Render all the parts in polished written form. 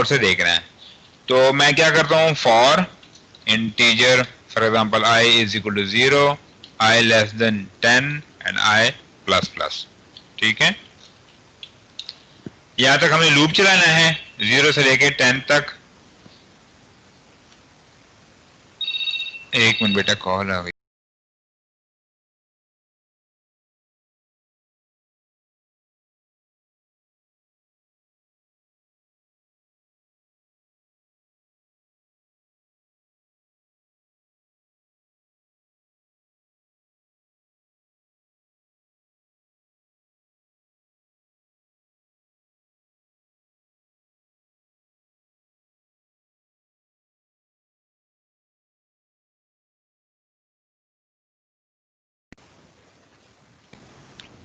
गौर से देखना है। तो मैं क्या करता हूं, for integer for example i is equal to 0, i less than 10 and i plus plus. ठीक है, यहां तक हमें लूप चलाना है 0 से लेके 10 तक। एक मिनट बेटा, कॉल आ गई।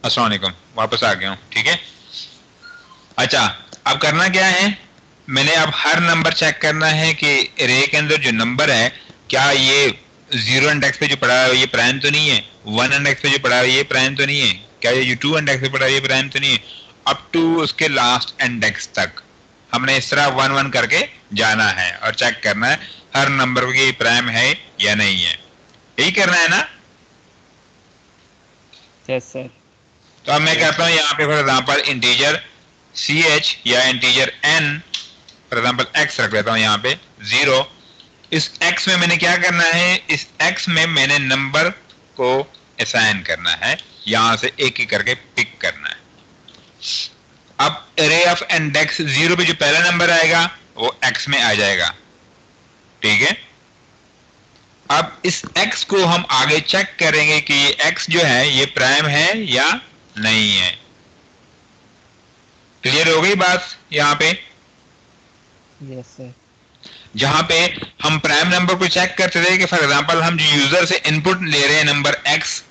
अस्सलाम वालेकुम, वापस आ गया हूं। ठीक है, अच्छा अब करना क्या है, मैंने अब हर नंबर चेक करना है कि रे के अंदर जो नंबर है क्या ये 0 इंडेक्स पे जो पड़ा है ये प्राइम तो नहीं है, 1 इंडेक्स पे जो पड़ा है ये प्राइम तो नहीं है, क्या ये 2 इंडेक्स पे पड़ा है ये प्राइम तो नहीं है। अप टू उसके लास्ट इंडेक्स तक हमने इस तरह 1 1 करके जाना है और चेक करना है हर नंबर को ये प्राइम है या नहीं है। यही करना है ना। Yes sir. तो अब मैं कहता हूं यहाँ पे फॉर एग्जाम्पल इंटीजर ch या integer n, for example x रख लेता हूं यहाँ पे 0। इस x में मैंने क्या करना है, इस x में मैंने नंबर को असाइन करना है, यहां से एक एक करके पिक करना है। अब अरे ऑफ इंडेक्स 0 पे जो पहला नंबर आएगा वो x में आ जाएगा। ठीक है, अब इस x को हम आगे चेक करेंगे कि ये x जो है ये प्राइम है या नहीं है। क्लियर हो गई बात यहां पे। Yes sir. जहां पे हम प्राइम नंबर को चेक करते थे कि फॉर एग्जांपल हम जो यूजर से इनपुट ले रहे हैं नंबर x,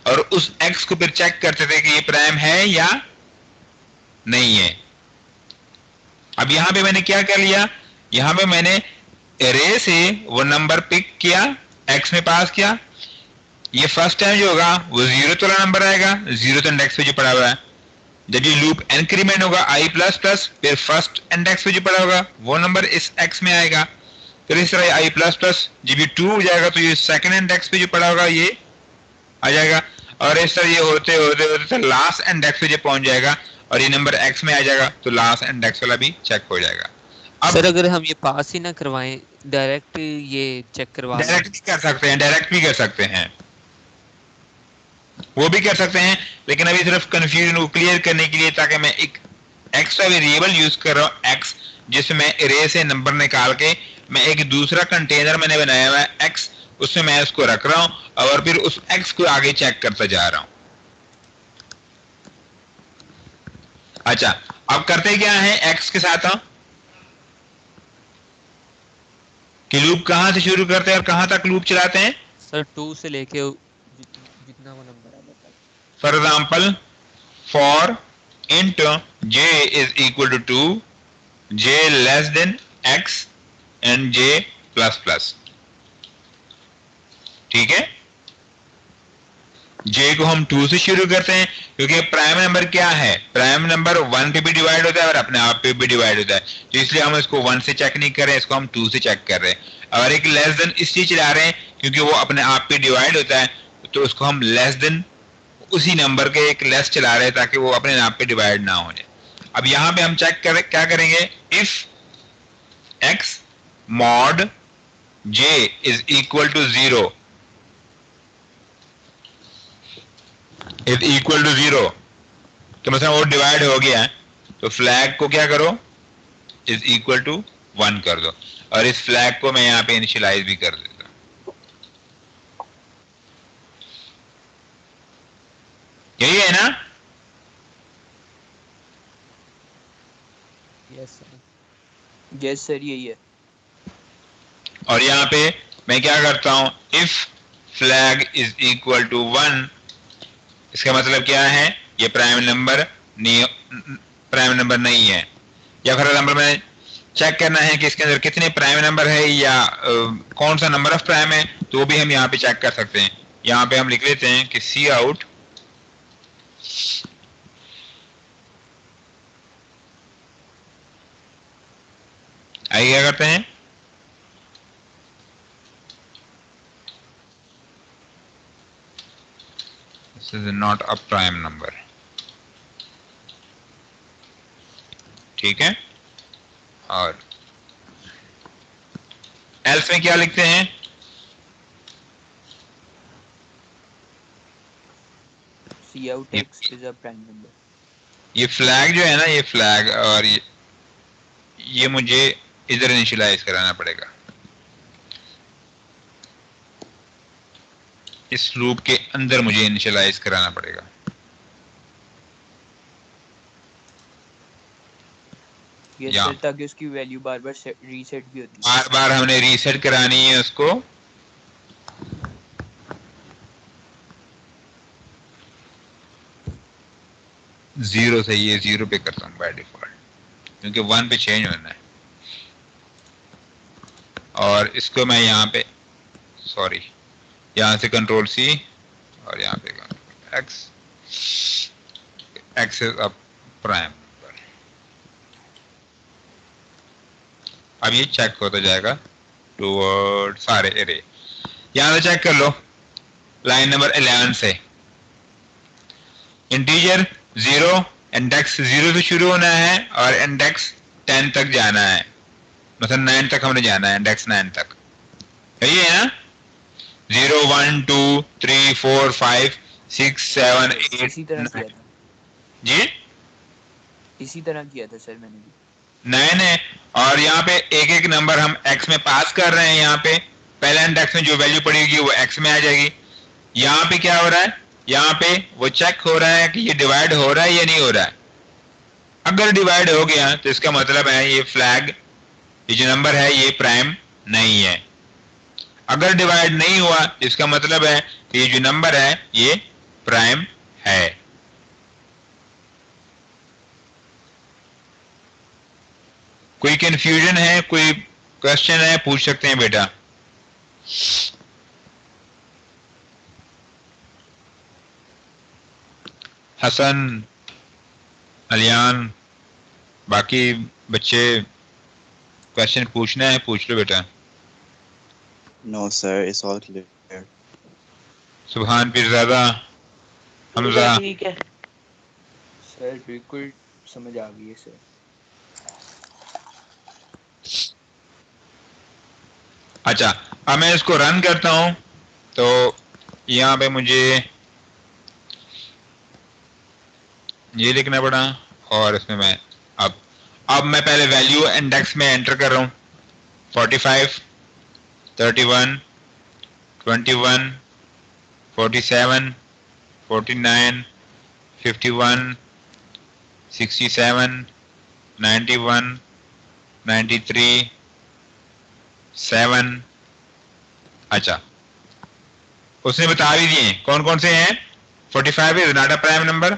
और उस x को फिर चेक करते थे कि ये प्राइम है या नहीं है। अब यहां पे मैंने क्या कर लिया, यहां पे मैंने एरे से वो नंबर पिक किया, x में पास किया। ये फर्स्ट टाइम जो होगा वो 0 वाला नंबर आएगा, 0 इंडेक्स पे जो पड़ा हुआ है। जब ये लूप इंक्रीमेंट होगा i प्लस प्लस, फिर फर्स्ट इंडेक्स पे जो पड़ा होगा वो नंबर इस x में आएगा। फिर इस तरह i प्लस प्लस जब ये 2 हो जाएगा तो ये सेकंड इंडेक्स पे जो पड़ा होगा ये आ जाएगा, और इस तरह ये होते होते होते लास्ट इंडेक्स पे जो पहुंच जाएगा और ये नंबर x में आ जाएगा, तो लास्ट इंडेक्स वाला भी चेक हो जाएगा। अब सर अगर हम ये पास ही ना करवाएं, डायरेक्ट ये चेक करवा लें। डायरेक्ट भी कर सकते हैं, डायरेक्ट भी कर सकते हैं, वो भी कर सकते हैं, लेकिन अभी सिर्फ कंफ्यूजन को क्लियर करने के लिए, ताकि मैं एक एक्स्ट्रा वेरिएबल यूज कर रहा हूं x, जिसमें एरे से नंबर निकाल के मैं एक दूसरा कंटेनर मैंने बनाया हुआ है x, उसमें मैं उसको रख रहा हूं और फिर उस x को आगे चेक करता जा रहा हूं। अच्छा, अब करते क्या है x के साथ हम कि लूप कहां से शुरू करते हैं और कहां तक लूप चलाते हैं। सर 2 से लेके जितना वो नंबर आएगा तक। For example for int j is equal to 2, j less than x and j plus plus. ठीक है, j को हम 2 से शुरू करते हैं क्योंकि प्राइम नंबर क्या है, प्राइम नंबर 1 पे भी डिवाइड होता है और अपने आप पे भी डिवाइड होता है, तो इसलिए हम इसको 1 से चेक नहीं कर रहे हैं, इसको हम 2 से चेक कर रहे हैं। और एक लेस देन इसलिए चला रहे हैं क्योंकि वो अपने आप पे डिवाइड होता है, तो उसको हम लेस देन उसी नंबर के एक लेस चला रहे हैं ताकि वो अपने आप पे डिवाइड ना हो जाए। अब यहां पे हम चेक कर क्या करेंगे, if x mod j is equal to 0 is equal to 0, तो मतलब वो डिवाइड हो गया है, तो फ्लैग को क्या करो, इज इक्वल टू 1 कर दो, और इस फ्लैग को मैं यहां पे इनिशियलाइज भी कर देता हूं। यही है ना। यस सर, यस सर यही है। और यहां पे मैं क्या करता हूं, if flag is equal to 1, इसका मतलब क्या है, ये प्राइम नंबर नहीं है। या फॉर एग्जाम्पल मैं चेक करना है कि इसके अंदर कितने प्राइम नंबर है या कौन सा नंबर ऑफ प्राइम है, तो वो भी हम यहाँ पे चेक कर सकते हैं। यहाँ पे हम लिख लेते हैं कि सी आउट आगे क्या करते हैं, this is not a prime number, ठीक है। और एल्स में क्या लिखते हैं, cout x is a prime number. ये फ्लैग जो है ना, ये फ्लैग और ये मुझे इधर इनिशियलाइज कराना पड़ेगा, इस लूप के अंदर मुझे इनिशियलाइज कराना पड़ेगा। ये यहाँ सर ताकि उसकी वैल्यू बार बार रीसेट भी होती है। बार बार हमने रीसेट करानी है उसको, जीरो से ये जीरो पे करता हूँ बाय डिफॉल्ट, क्योंकि वन पे चेंज होना है। और इसको मैं यहाँ पे, सॉरी, यहाँ से कंट्रोल सी और यहाँ पे x, x is a prime number. अब ये चेक होता जाएगा टूवर्ड सारे एरे। यहाँ से चेक कर लो लाइन नंबर 11 से, इंटीजर 0, इंडेक्स 0 से शुरू होना है और इंडेक्स 10 तक जाना है, मतलब 9 तक हमने जाना है, इंडेक्स 9 तक, यही है ना। 0 1 2 3 4 5 6 7 8 इसी तरह 9, किया था, जी इसी तरह किया था सर मैंने भी। 9 है। और यहाँ पे एक एक नंबर हम x में पास कर रहे हैं, यहाँ पे पहले इंडेक्स में जो वैल्यू पड़ेगी वो x में आ जाएगी। यहाँ पे क्या हो रहा है, यहाँ पे वो चेक हो रहा है कि ये डिवाइड हो रहा है या नहीं हो रहा है। अगर डिवाइड हो गया तो इसका मतलब है ये फ्लैग, ये जो नंबर है ये प्राइम नहीं है। अगर डिवाइड नहीं हुआ तो इसका मतलब है कि ये जो नंबर है ये प्राइम है। कोई कंफ्यूजन है, कोई क्वेश्चन है, पूछ सकते हैं बेटा। हसन, अलियान, बाकी बच्चे क्वेश्चन पूछना है पूछ लो बेटा। No, sir, it's all clear. सुभान पीरज़ादा, हमजा, ठीक है। सर बिल्कुल समझ आ गई है सर। अच्छा अब मैं इसको रन करता हूं तो यहाँ पे मुझे ये लिखना पड़ा और इसमें मैं अब मैं पहले वैल्यू इंडेक्स में एंटर कर रहा हूं, 45 31 21 47 49 51 67 91 93 7। अच्छा उसने बता भी दिए कौन कौन से हैं। 45 is not a prime number,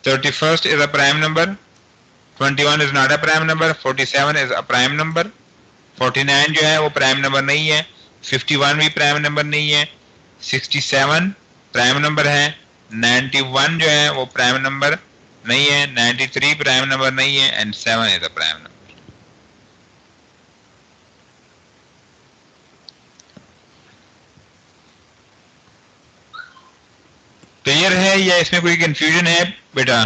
31 is a prime number, 21 is not a prime number, 47 is a prime number, 49 जो है वो प्राइम नंबर नहीं है, 51 भी प्राइम नंबर नहीं है, 67 प्राइम नंबर है, 91 जो है वो प्राइम नंबर नहीं है, 93 प्राइम नंबर नहीं है and 7 is a prime number. Clear है या इसमें कोई कंफ्यूजन है बेटा?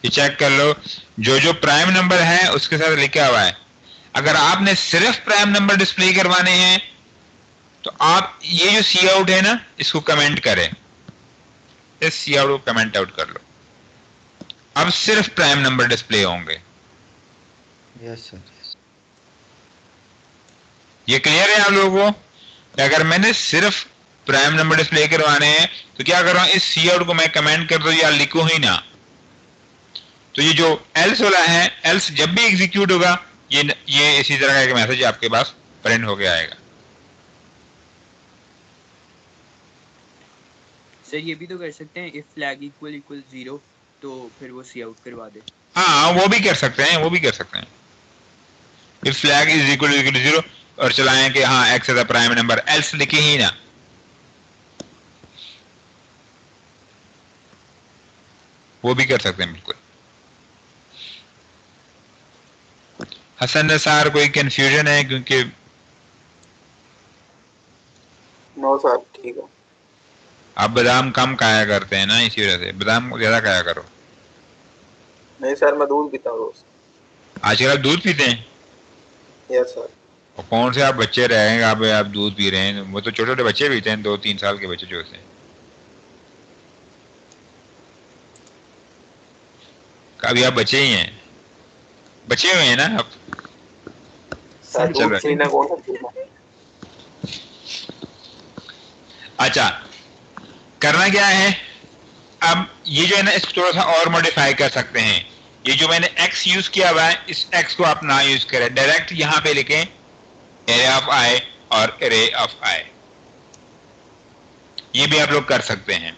ये चेक कर लो, जो जो प्राइम नंबर है उसके साथ लिखा हुआ है। अगर आपने सिर्फ प्राइम नंबर डिस्प्ले करवाने हैं तो आप ये जो सी आउट है ना इसको कमेंट करें, इस सी आउट को कमेंट आउट कर लो। अब सिर्फ प्राइम नंबर डिस्प्ले होंगे। Yes sir. ये क्लियर है आप लोगों को? अगर मैंने सिर्फ प्राइम नंबर डिस्प्ले करवाने हैं तो क्या कर रहा हूं, इस सी आउट को मैं कमेंट कर दो या लिखूं ही ना। तो ये जो एल्स वाला है, एल्स जब भी एग्जीक्यूट होगा ये इसी तरह का एक मैसेज आपके पास प्रिंट होके आएगा। सर ये भी तो कर सकते हैं, इफ फ्लैग इक्वल इक्वल 0 तो फिर वो सी आउट करवा दे। हाँ वो भी कर सकते हैं, वो भी कर सकते हैं। If flag is equal to 0 और चलाएं कि हाँ x is a prime number, else लिखे ही ना। वो भी कर सकते हैं बिल्कुल। हसन नसार कोई कंफ्यूजन है? क्योंकि नो सर ठीक है। आप बादाम कम खाया करते हैं ना, इसी वजह से बादाम ज्यादा खाया करो। नहीं सर मैं दूध पीता हूँ रोज। आजकल आप दूध पीते हैं? Yes sir. और कौन से आप बच्चे रहे हैं आप दूध पी रहे हैं? वो तो छोटे छोटे बच्चे पीते हैं, 2-3 साल के बच्चे जो होते हैं। अभी आप बच्चे ही हैं, बचे हुए हैं ना आप? सर चलो। दूध पीना कौन सा पीना? अच्छा, करना क्या है अब, ये जो है ना इसको थोड़ा सा और मॉडिफाई कर सकते हैं। ये जो मैंने x यूज किया हुआ है, इस x को आप ना यूज करें, डायरेक्ट यहां पे लिखें एरे ऑफ i और एरे ऑफ i। ये भी आप लोग कर सकते हैं।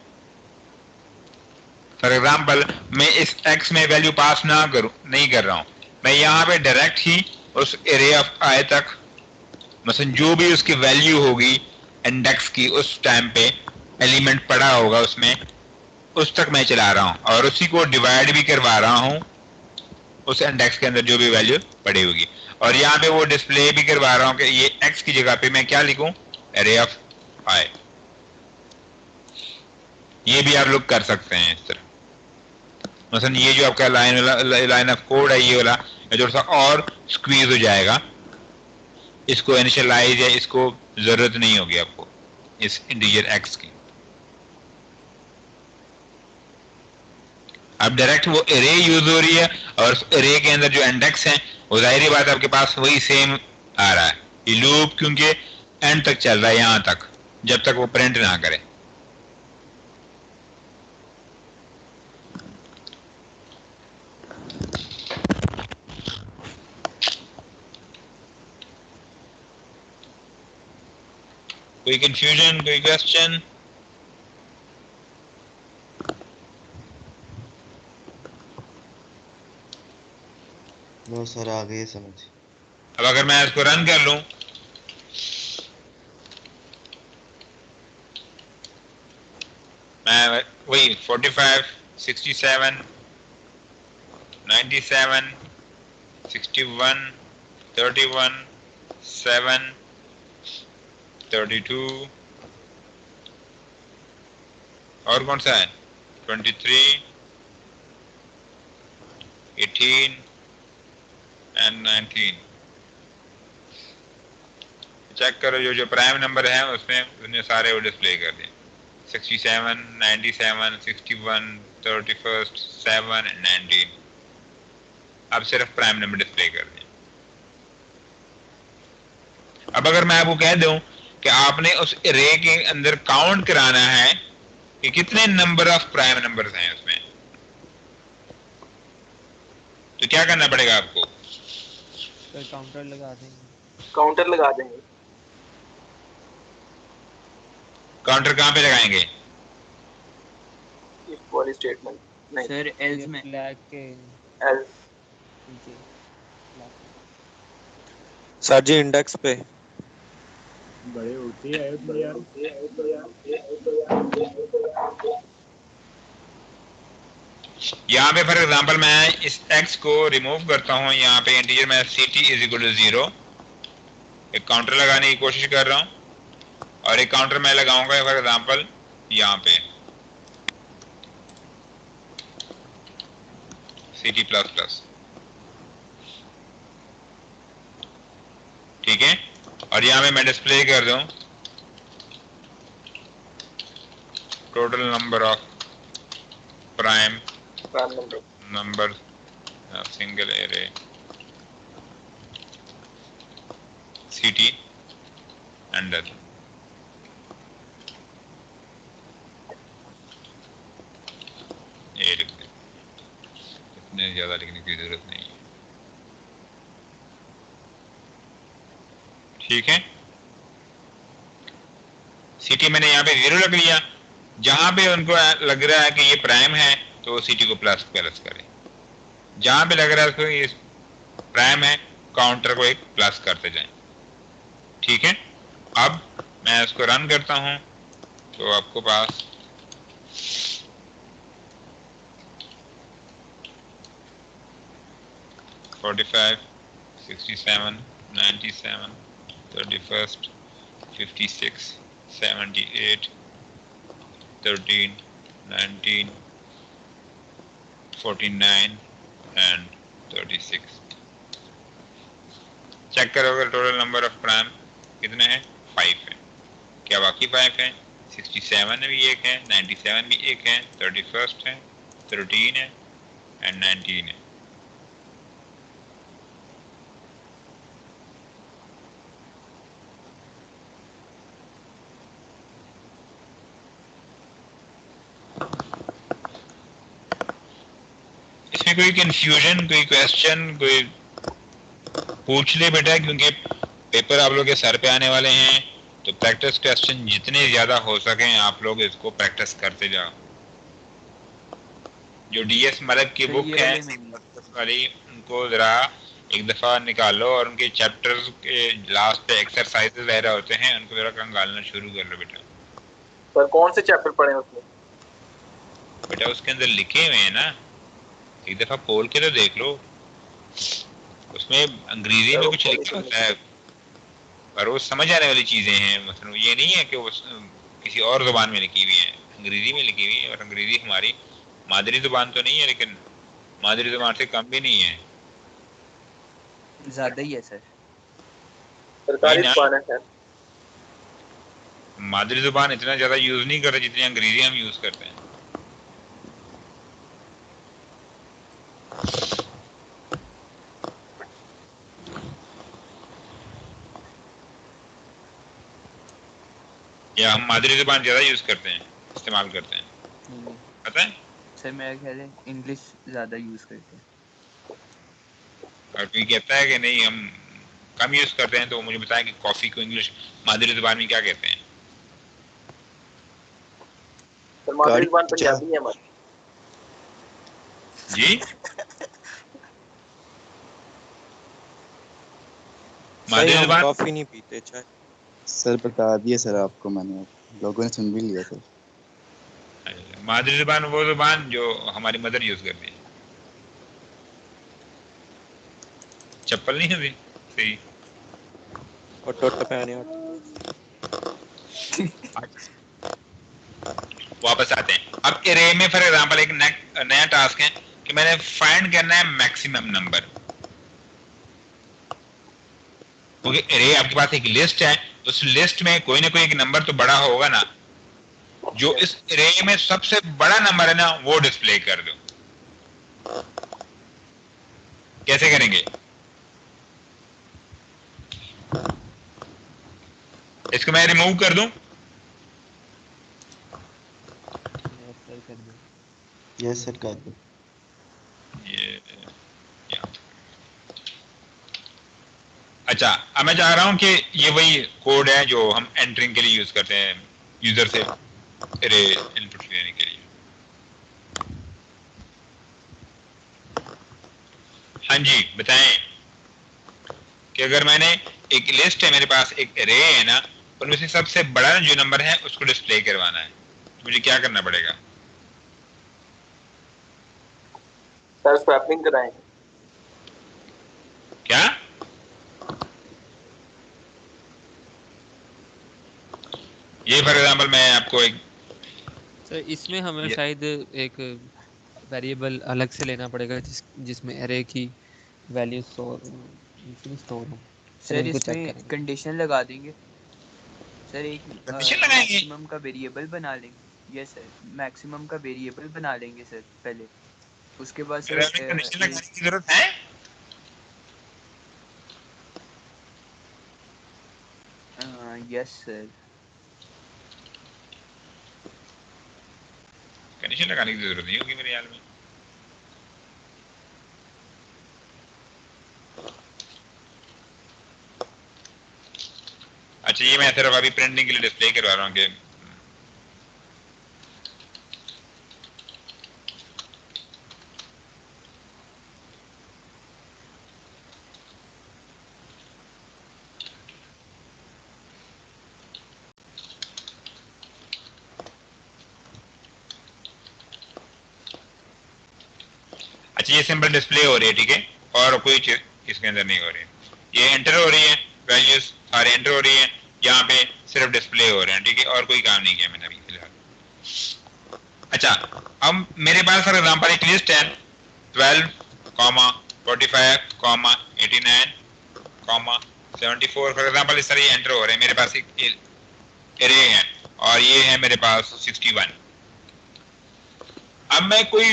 फॉर एग्जाम्पल मैं इस x में वैल्यू पास नहीं कर रहा हूं, मैं यहां पे डायरेक्ट ही उस एरे ऑफ i तक, मसलन जो भी उसकी वैल्यू होगी इंडेक्स की, उस टाइम पे एलिमेंट पड़ा होगा उसमें, उस तक मैं चला रहा हूं और उसी को डिवाइड भी करवा रहा हूं उस इंडेक्स के अंदर जो भी वैल्यू पड़ी होगी। और यहाँ पे वो डिस्प्ले भी करवा रहा हूं कि ये x की जगह पे मैं क्या लिखूं, एरे ऑफ i। ये भी आप लोग कर सकते हैं इस तरह। मसलन ये जो आपका लाइन ऑफ कोड है, ये वाला थोड़ा सा और स्क्वीज हो जाएगा, इसको इनिशियलाइज है, इसको जरूरत नहीं होगी आपको इस इंटीजर x की। अब डायरेक्ट वो एरे यूज हो रही है और एरे के अंदर जो इंडेक्स है वो जाहिर बात आपके पास वही सेम आ रहा है। ये लूप क्योंकि एंड तक चल रहा है, यहां तक, जब तक वो प्रिंट ना करे। कोई कंफ्यूजन, कोई क्वेश्चन? नो सर आ गई समझ। अब अगर मैं इसको रन कर लूं, मैं वही 45, 67, 97, 61, 31, 7, 32 और कौन सा है 23, 18 एंड 19 चेक करो। जो जो प्राइम नंबर है उसमें उन्हें सारे वो डिस्प्ले कर दें। 67, 97, 61, 31, 7 एंड 19। अब सिर्फ प्राइम नंबर डिस्प्ले कर दें। अब अगर मैं आपको कह दूं कि आपने उस एरे के अंदर काउंट कराना है कि कितने नंबर ऑफ प्राइम नंबर्स हैं उसमें, तो क्या करना पड़ेगा आपको? सर काउंटर लगा देंगे। काउंटर लगा देंगे। काउंटर कहां पे लगाएंगे? इफ वाली स्टेटमेंट नहीं सर एल्स ये में फ्लैग के एल्स। नीचे flag। सर जी इंडेक्स पे। बड़े होते आए तो यार। यहाँ पे फॉर एग्जांपल मैं इस x को रिमूव करता हूँ, यहाँ पे इंटीजर में ct इज इक्वल टू 0, एक काउंटर लगाने की कोशिश कर रहा हूँ और एक काउंटर मैं लगाऊंगा फॉर एग्जांपल यहाँ पे ct++, ठीक है। और यहाँ पे मैं डिस्प्ले कर दूं total number of prime number single array ct under. ये लिख दें, इतने ज्यादा लिखने की जरूरत नहीं है, ठीक है। ct मैंने यहाँ पे 0 लग लिया, जहां पे उनको लग रहा है कि ये प्राइम है तो वो ct को प्लस करें, जहां पे लग रहा है उसको ये प्राइम है काउंटर को एक प्लस करते जाएं, ठीक है। अब मैं इसको रन करता हूं तो आपको पास 45, 67, 97, 31st, 56, 78, 13, 19, 49 and 36. चेक करोगे टोटल नंबर ऑफ प्राइम कितने हैं? 5 है। क्या बाकी 5 है? 67 भी एक है, 97 भी एक है, 31st है, 13 है एंड 19 है। इसमें कोई कंफ्यूजन, कोई क्वेश्चन, कोई पूछ ले बेटा, क्योंकि पेपर आप लोग के सर पे आने वाले हैं, तो प्रैक्टिस क्वेश्चन जितने ज्यादा हो सके आप लोग इसको प्रैक्टिस करते जाओ। जो डीएस मलिक की सर, बुक ये है वाले में नहीं। वाली, उनको जरा एक दफा निकालो और उनके चैप्टर्स के लास्ट पे एक्सरसाइजेस वगैरह होते हैं, उनको जरा कंगालना शुरू कर लो बेटा। सर कौन से चैप्टर पढ़े हैं उसमें? बेटा उसके अंदर लिखे हुए हैं ना, एक दफा खोल के तो देख लो। उसमें अंग्रेजी में कुछ लिखा होता है पर वो समझ आने वाली चीजें हैं। मतलब ये नहीं है कि वो किसी और जुबान में लिखी हुई है, अंग्रेजी में लिखी हुई है। और अंग्रेजी हमारी मादरी जुबान तो नहीं है, लेकिन मादरी जुबान से कम भी नहीं है। ज्यादा ही है सर। सरकारी ना। जुबान है सर। मादरी जुबान इतना ज्यादा यूज नहीं करते जितनी अंग्रेजी हम यूज करते हैं। या हम मादरी जुबान ज्यादा यूज करते हैं, इस्तेमाल करते हैं, नहीं पता है? सर, मेरा ख्याल है इंग्लिश ज्यादा यूज करते हैं। और कोई कहता है कि नहीं हम कम यूज करते हैं, तो मुझे बताएं कि कॉफी को इंग्लिश मादरी जुबान में क्या कहते हैं? सर मादरी गाड़ी जुबान चाय। पंजाबी है हमारी। जी मादरी हम जुबान कॉफी नहीं पीते, चाय। सर बता दिए सर आपको मैंने, लोगों ने सुन भी लिया सर। मादरी जुबान वो जुबान जो हमारी मदर यूज करती है। चप्पल नहीं होती सही। और टोट पहने और वापस आते हैं। अब एरे में फॉर एग्जांपल एक नया टास्क है कि मैंने फाइंड करना है मैक्सिमम नंबर। क्योंकि एरे आपके पास एक लिस्ट है, उस लिस्ट में कोई ना कोई एक नंबर तो बड़ा होगा ना। जो इस एरे में सबसे बड़ा नंबर है ना, वो डिस्प्ले कर दो। कैसे करेंगे? इसको मैं रिमूव कर दूं? यस सर कर दो। यस सर कर दो। ये अच्छा, अब मैं चाह रहा हूं कि ये वही कोड है जो हम एंटरिंग के लिए यूज करते हैं, यूजर से एरे इनपुट लेने के लिए। हाँ जी बताएं कि अगर मैंने एक लिस्ट है, मेरे पास एक एरे है ना, उनमें से सबसे बड़ा जो नंबर है उसको डिस्प्ले करवाना है, तो मुझे क्या करना पड़ेगा? सर स्वैपिंग कराएंगे। क्या? ये फॉर एग्जांपल मैं आपको एक सर इसमें हमें ये- शायद एक वेरिएबल अलग से लेना पड़ेगा जिसमें एरे की वैल्यू स्टोर हो। सर उनको चेक इसमें करेंगे। कंडीशन लगा देंगे सर, एक कंडीशन लगाएंगे। मैक्सिमम का वेरिएबल बना लेंगे। यस सर, मैक्सिमम का वेरिएबल बना लेंगे सर पहले। उसके बाद मेरे सर में कंडीशन लगाने की जरूरत है? Yes sir. कंडीशन लगाने की जरूरत नहीं होगी मेरे ख्याल में। अच्छा, ये मैं सिर्फ अभी प्रिंटिंग के लिए डिस्प्ले करवा रहा हूँ कि अच्छा ये सिंपल डिस्प्ले हो रही है, ठीक है। और कोई चीज इसके अंदर नहीं हो रही। ये एंटर हो रही है, वैल्यूज सारे एंटर हो रही है, यहाँ पे सिर्फ डिस्प्ले हो रहे हैं, ठीक है, और कोई काम नहीं किया मैंने अभी फिलहाल। अच्छा, अब मेरे पास फॉर एग्जांपल एक लिस्ट है 12, 45, 89, 74 फॉर एग्जांपल, इस तरह ये एंटर हो रहे हैं। मेरे पास एक एरे है और ये है मेरे पास 61। अब मैं कोई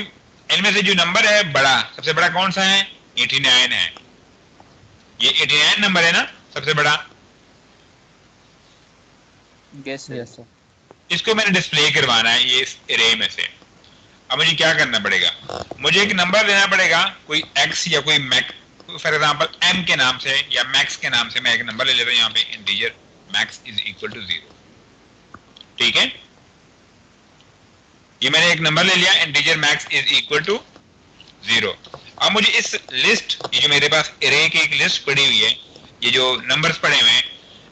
इनमें से जो नंबर है बड़ा, सबसे बड़ा कौन सा है? 89 है। ये 89 नंबर है ना सबसे बड़ा। Yes yes sir. इसको मैंने डिस्प्ले करवाना है ये इस एरे में से। अब मुझे क्या करना पड़ेगा? मुझे एक नंबर लेना पड़ेगा, कोई x या कोई मैक, फॉर एग्जांपल m के नाम से या मैक्स के नाम से मैं एक नंबर ले लेता हूं, यहाँ पे integer max is equal to 0, ठीक है। ये मैंने एक नंबर ले लिया, integer max is equal to 0। अब मुझे इस लिस्ट, ये जो मेरे पास एरे की एक लिस्ट पड़ी हुई है, ये जो नंबर्स पड़े हुए हैं,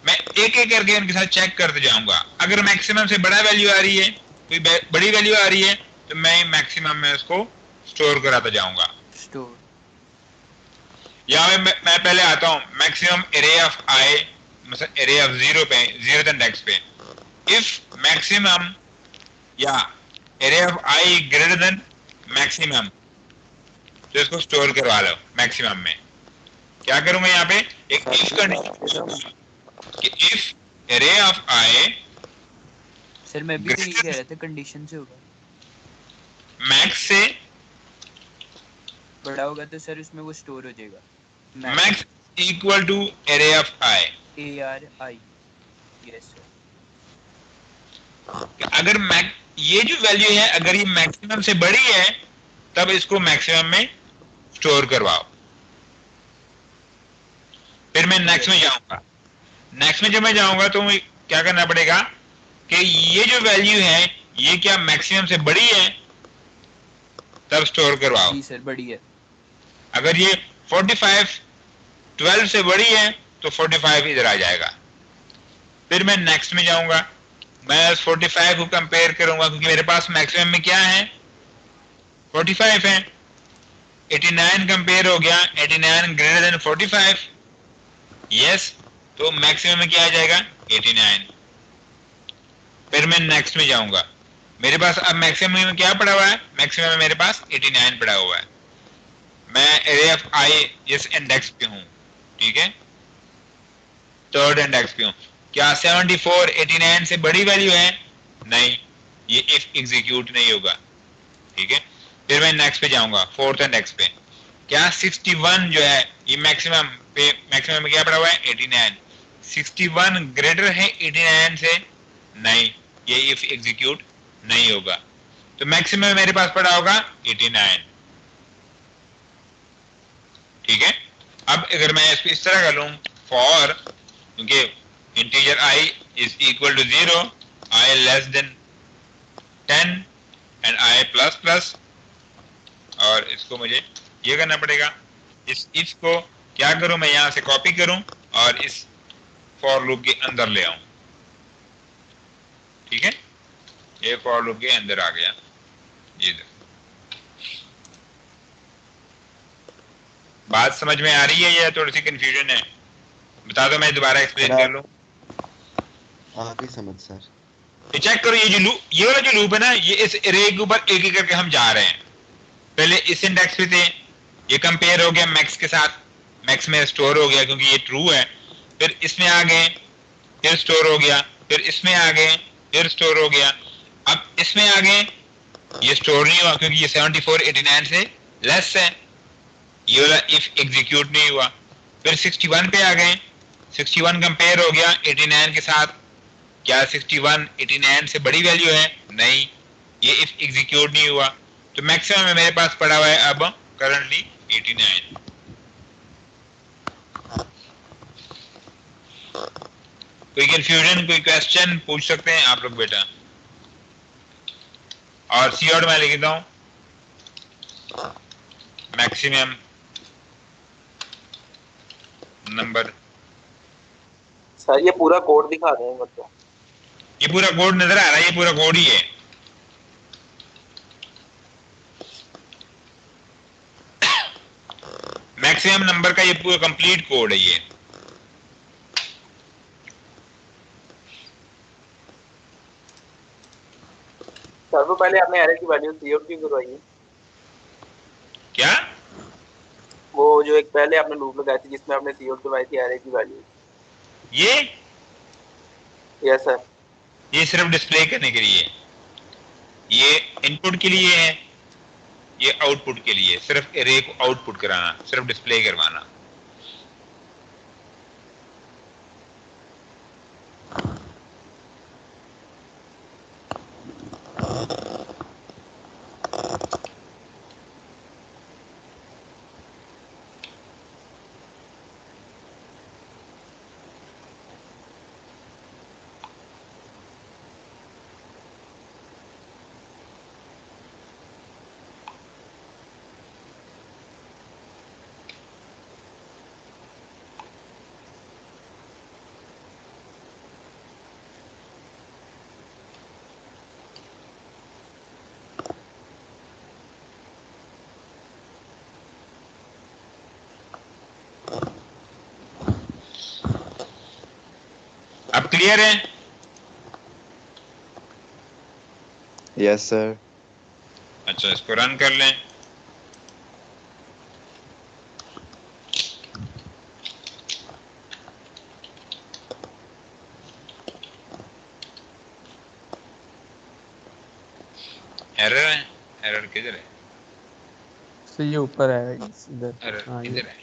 मैं एक एक करके उनके साथ चेक करते जाऊंगा। अगर मैक्सिमम से बड़ा वैल्यू आ रही है, कोई बड़ी वैल्यू आ रही है, तो मैं मैक्सिमम में उसको स्टोर कराता जाऊंगा। स्टोर यहाँ मैं पहले आता हूँ मैक्सिमम एरे ऑफ आई, मतलब एरे ऑफ 0 पे, 0th इंडेक्स पे। इफ मैक्सिमम या array of I greater than maximum, तो इसको स्टोर करवा लो मैक्सिमम में। क्या करूंगा यहाँ पे? एक इफ कंडीशन कि if array of I sir मैं भी तो यही कह रहा था, कंडीशन से होगा, मैक्स से बड़ा होगा तो सर उसमें वो स्टोर हो जाएगा। Max equal to array of i, ARI। Yes sir. अगर ये जो वैल्यू है अगर ये मैक्सिमम से बड़ी है, तब इसको मैक्सिमम में स्टोर करवाओ। फिर मैं नेक्स्ट में जाऊंगा। नेक्स्ट में जब मैं जाऊंगा तो क्या करना पड़ेगा कि ये जो वैल्यू है ये क्या मैक्सिमम से बड़ी है, तब स्टोर करवाओ। जी सर, बड़ी है। अगर ये 45 12 से बड़ी है तो 45 इधर आ जाएगा। फिर मैं नेक्स्ट में जाऊंगा, मैं 45 को कंपेयर करूंगा, क्योंकि मेरे पास मैक्सिमम में क्या है? 45 है। 89 कंपेयर हो गया, 89 ग्रेटर देन 45, यस, तो मैक्सिमम में क्या आ जाएगा? 89। फिर मैं नेक्स्ट में जाऊंगा, मेरे पास अब मैक्सिमम में क्या पड़ा हुआ है? मैक्सिमम में मेरे पास 89 पड़ा हुआ है। मैं एरे ऑफ आई इस इंडेक्स पे हूं, ठीक है, 3rd इंडेक्स पे हूं। क्या 74 89 से बड़ी वैल्यू है? नहीं, ये इफ एग्जीक्यूट नहीं होगा, ठीक है। फिर मैं नेक्स्ट पे जाऊंगा, 4th इंडेक्स पे। क्या 61 जो है ये मैक्सिमम पे, मैक्सिमम में क्या पड़ा हुआ है? 89। 61 ग्रेटर है 89 से? नहीं, ये इफ एग्जीक्यूट नहीं होगा, तो मैक्सिमम में मेरे पास पड़ा होगा 89, ठीक है। अब अगर मैं इसको इस तरह कर लूं, फॉर, क्योंकि integer i is equal to 0, i less than 10 and i plus plus, और इसको मुझे ये करना पड़ेगा, इस if को क्या करूं, मैं यहां से कॉपी करूं और इस फॉर लूप के अंदर ले आऊं, ठीक है। ये फॉर लूप के अंदर आ गया, ये देखो। बात समझ में आ रही है या थोड़ी सी कंफ्यूजन है? बता दो, मैं दोबारा एक्सप्लेन कर लूं। आगे समझ सर। ये चेक करो, ये जो लूप, ये वाला जो लूप है ना, ये इस एरे के ऊपर एक एक करके हम जा रहे हैं। पहले इस इंडेक्स पे थे, ये कंपेयर हो गया मैक्स के साथ, मैक्स में स्टोर हो गया क्योंकि ये ट्रू है। फिर इसमें आ गए, फिर स्टोर हो गया, फिर इसमें आ गए, फिर स्टोर हो गया। अब इसमें आ गए, ये स्टोर नहीं हुआ क्योंकि ये 74 89 से लेस है, ये वाला इफ एग्जीक्यूट नहीं हुआ। फिर 61 पे आ गए, 61 कंपेयर हो गया 89 के साथ। क्या 61 89 से बड़ी वैल्यू है? नहीं, ये इफ एग्जीक्यूट नहीं हुआ, तो मैक्सिमम में मेरे पास पड़ा हुआ है अब करंटली 89। कोई कंफ्यूजन, कोई क्वेश्चन पूछ सकते हैं आप लोग बेटा। और सी आउट में लिख देता हूं, मैक्सिमम नंबर। सर ये पूरा कोड दिखा रहे हैं मतलब? ये पूरा कोड नजर आ रहा है, ये पूरा कोड ही है। मैक्सिमम नंबर का ये पूरा कंप्लीट कोड है ये। सर वो पहले आपने एरे की वैल्यू सी आउट क्यों करवाई है? क्या? वो जो एक पहले आपने लूप लगाई थी जिसमें आपने सी आउट करवाई थी एरे की वैल्यू। ये यस सर। ये सिर्फ डिस्प्ले करने के लिए, ये इनपुट के लिए है, ये आउटपुट के लिए, सिर्फ एरे को आउटपुट कराना, सिर्फ डिस्प्ले करवाना। अब क्लियर है? Yes, sir. अच्छा, इसको रन कर लें। एरर है? एरर किधर है? तो ये ऊपर है इधर। एरर हाँ, ये किधर है?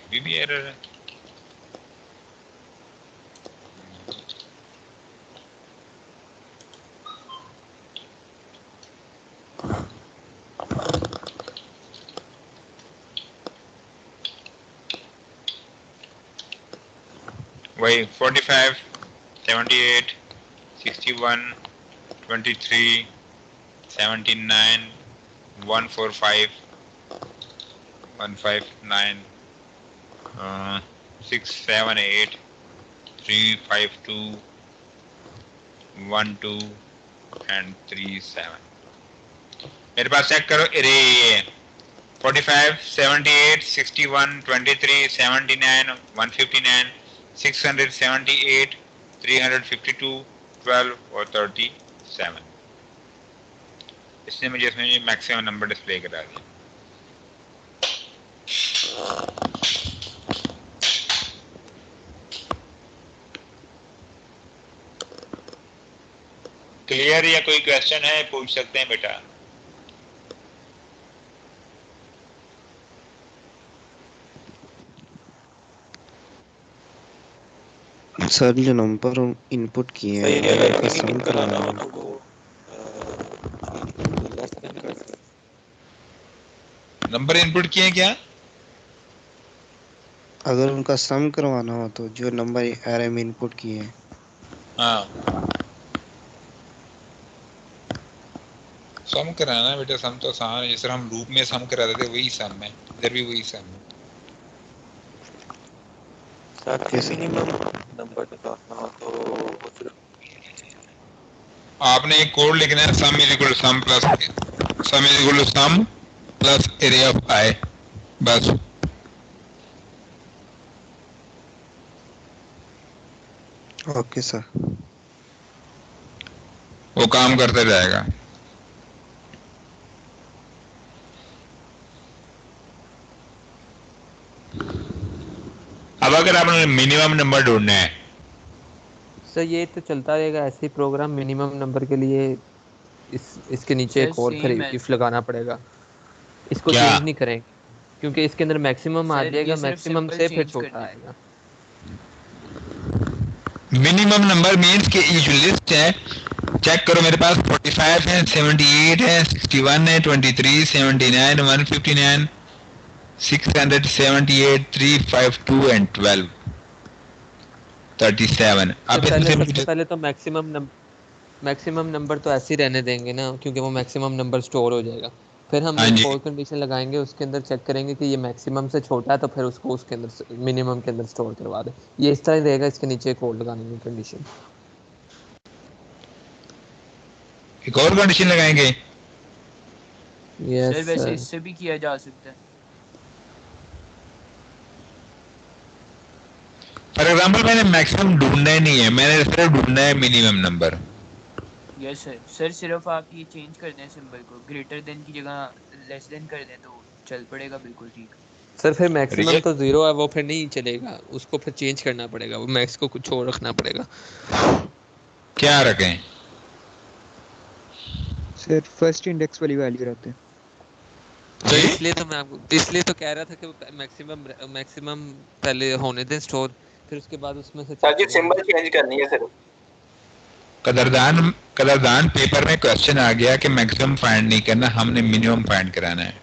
अभी भी एरर है। वही 45, 78, 61, 23, 79, 145, 159, 678, 352, 12 and 37। मेरे पास चेक करो, अरे 45, 78, 61, 23, 79, 159, 678, 352, 12 और 37। इसने मुझे इसमें मैक्सिमम नंबर डिस्प्ले करा दिया। क्लियर? या कोई क्वेश्चन है, पूछ सकते हैं बेटा। सर जो नंबर इनपुट किए हैं अगर उनका सम करवाना हो नंबर इनपुट किए क्या? अगर उनका सम करवाना हो तो जो नंबर एरे में इनपुट किए हैं हाँ, सम कराना है बेटा। सम तो आसान है, जैसे हम लूप में सम कराते थे वही सम है, इधर भी वही सम है। आपने एक कोड लिखना है, sum is equal to sum plus sum is equal to sum plus array of i, बस। Okay sir. वो काम करते जाएगा। अब अगर आपने मिनिमम नंबर ढूंढना है, सर ये तो चलता रहेगा ऐसे ही प्रोग्राम। मिनिमम नंबर के लिए इसके नीचे सर एक और फिर सेम है। इफ लगाना पड़ेगा। इसको क्या? चेंज नहीं करेंगे क्योंकि इसके अंदर मैक्सिमम आ सर जाएगा, ये सिर्फ मैक्सिमम सिंपल से फिर चेंज छोटा करना है। आएगा। मिनिमम नंबर मीन्स कि ये जो लिस्ट है, चेक करो मेरे पास 45 है, 78 है, 61 है, 23, 79, 159, 678, 352 and 12, 37। अब सबसे इसमें पहले मुझे तो मैक्सिमम नंबर तो ऐसे ही रहने देंगे ना, क्योंकि वो मैक्सिमम नंबर स्टोर हो जाएगा। फिर हम हाँ एक जी, और कंडीशन लगाएंगे, उसके अंदर चेक करेंगे कि ये मैक्सिमम से छोटा है तो फिर उसको उसके अंदर मिनिमम के अंदर स्टोर करवा दे। ये इस तरह ही रहेगा, इसके नीचे एक और लगाने की कंडीशन। एक और कंडीशन लगाएंगे। यस सर वैसे सर। इससे भी किया जा सकता है। फॉर एग्जाम्पल मैंने मैक्सिमम ढूंढना ही नहीं है, मैंने सिर्फ ढूंढना है minimum number. Yes sir. Sir सिर्फ आप ये चेंज कर दें सिंबल को, ग्रेटर देन की जगह लेस देन कर दें तो चल पड़ेगा बिल्कुल ठीक। सर फिर मैक्सिमम रिजल्ट तो 0 है, वो फिर नहीं चलेगा, उसको फिर चेंज करना पड़ेगा, वो मैक्स को कुछ और रखना पड़ेगा। क्या रखें? सर फर्स्ट इंडेक्स वाली वैल्यू रहते हैं। तो जी इसलिए तो कह रहा था कि मैक्सिमम पहले होने दें स्टोर, फिर उसके बाद उसमें से सर चेक जी करेंगे। सिंबल चेंज करनी है सिर्फ। कदरदान पेपर में क्वेश्चन आ गया कि मैक्सिमम फाइंड नहीं करना, हमने मिनिमम फाइंड कराना है।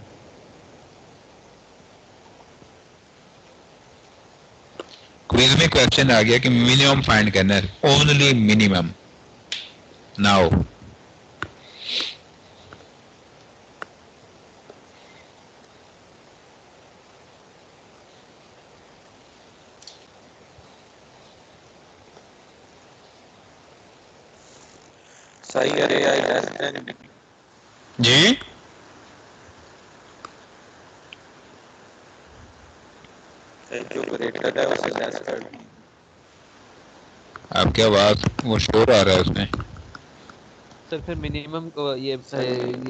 क्विज में क्वेश्चन आ गया कि मिनिमम फाइंड करना है, ओनली मिनिमम। नाउ सही अरे आई लेस देन जी जो ग्रेटर है उसे लेस कर दें। आपकी आवाज वो शोर आ रहा है उसमें। सर फिर मिनिमम ये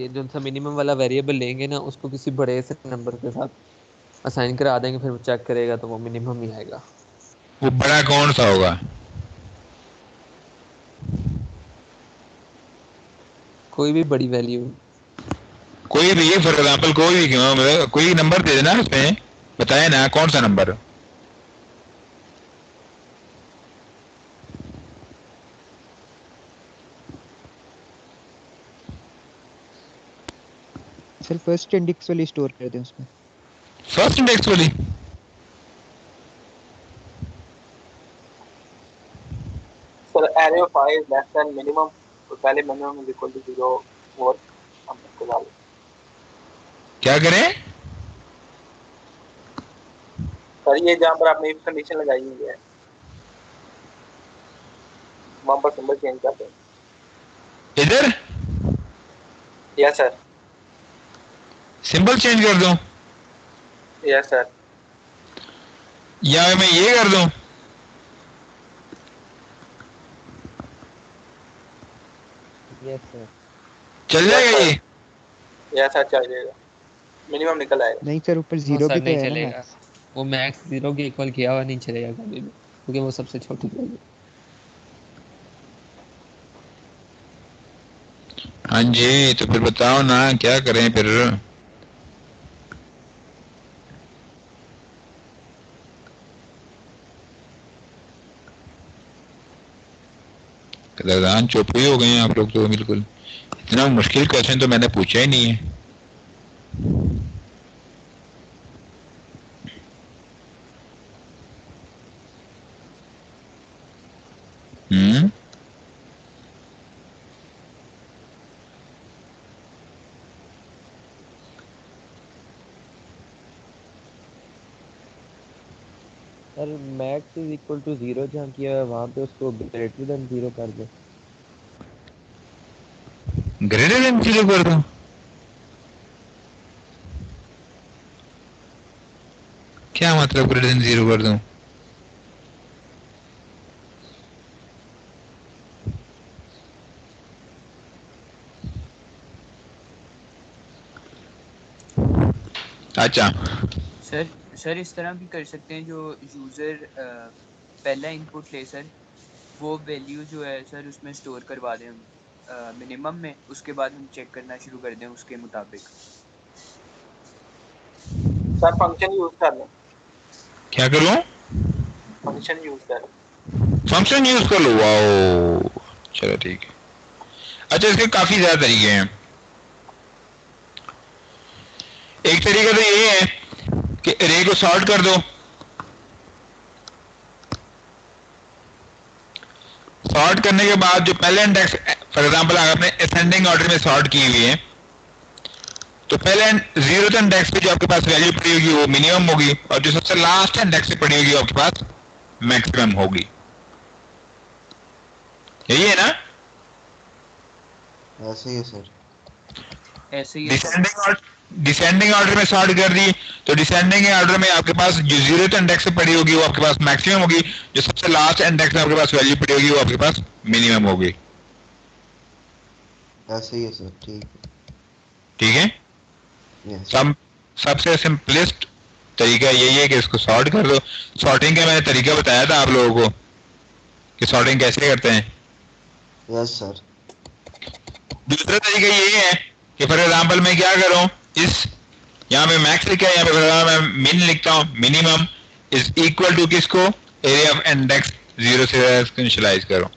जो सा मिनिमम वाला वेरिएबल लेंगे ना, उसको किसी बड़े से नंबर के साथ असाइन करा देंगे, फिर वो चेक करेगा तो वो मिनिमम ही आएगा। वो बड़ा कौन सा होगा? कोई भी बड़ी वैल्यू। कोई भी, फॉर एग्जाम्पल कोई भी क्यों, कोई नंबर दे देना उसमें, बताए ना कौन सा नंबर। सर फर्स्ट इंडेक्स वाली स्टोर कर दें उसमें। फर्स्ट इंडेक्स वाली? Sir array of I is less than minimum, तो पहले minimum is equal to 0 और हम इसको डालें। क्या करें? सर ये जहाँ पर आपने if कंडीशन लगाई हुई है वहाँ पर सिंबल चेंज कर दें। इधर यस सर। सिंबल चेंज कर दूं यस सर। या मैं ये कर दूं? Yes sir. चल जाएगा ये? यस सर चल जाएगा, मिनिमम निकल आएगा। नहीं सर ऊपर जीरो सर भी तो नहीं है ना चलेगा, मैक्स। वो मैक्स 0 के इक्वल किया हुआ नहीं चलेगा कभी भी, क्योंकि वो सबसे छोटी वैल्यू। हाँ जी, तो फिर बताओ ना क्या करें फिर। कदरदान चुप ही हो गए हैं आप लोग तो बिल्कुल। इतना मुश्किल क्वेश्चन तो मैंने पूछा ही नहीं है। Hmm, sir max is equal to 0 जहाँ किया है वहाँ पे उसको ग्रेटर देन 0 कर दो। ग्रेटर देन 0 कर दूं? क्या मतलब ग्रेटर देन 0 कर दूं? अच्छा सर इस तरह भी कर सकते हैं, जो यूज़र पहला इनपुट ले सर, वो वैल्यू जो है सर उसमें स्टोर करवा दें हम मिनिमम में, उसके बाद हम चेक करना शुरू कर दें उसके मुताबिक। सर फंक्शन यूज कर लें। क्या करूं? फंक्शन यूज कर। फंक्शन यूज कर लो, वाओ चलो ठीक है। अच्छा इसके काफी ज्यादा तरीके हैं। एक तरीका तो ये है कि अरे को सॉर्ट कर दो। सॉर्ट करने के बाद जो पहले इंडेक्स, फॉर एग्जांपल अगर आपने असेंडिंग ऑर्डर में सॉर्ट की हुई है, तो पहले 0th इंडेक्स पे जो आपके पास वैल्यू पड़ी होगी वो मिनिमम होगी, और जो सबसे लास्ट इंडेक्स पे पड़ी होगी आपके पास मैक्सिमम होगी। यही है ना? ऐसे ही है सर। ऐसे ही है सर। डिसेंडिंग ऑर्डर में सॉर्ट कर दी, तो डिसेंडिंग ऑर्डर में आपके पास जो 0th इंडेक्स पे पड़ी होगी वो आपके पास मैक्सिमम होगी, जो सबसे लास्ट इंडेक्स में आपके पास वैल्यू पड़ी होगी वो आपके पास मिनिमम होगी। ऐसे ही है सर, ठीक ठीक है। है। यस। सबसे सिंपलेस्ट तरीका यही है कि इसको सॉर्ट कर दो। सॉर्टिंग का मैंने तरीका बताया था आप लोगों को कि सॉर्टिंग कैसे करते हैं। Yes sir. दूसरा तरीका ये है कि फॉर एग्जाम्पल मैं क्या करूं, इस यहाँ पे मैक्स लिखा है, यहाँ पे मैं मिन लिखता हूं, मिनिमम इज इक्वल टू किसको, एरिया ऑफ इंडेक्स 0 से इनिशियलाइज करो।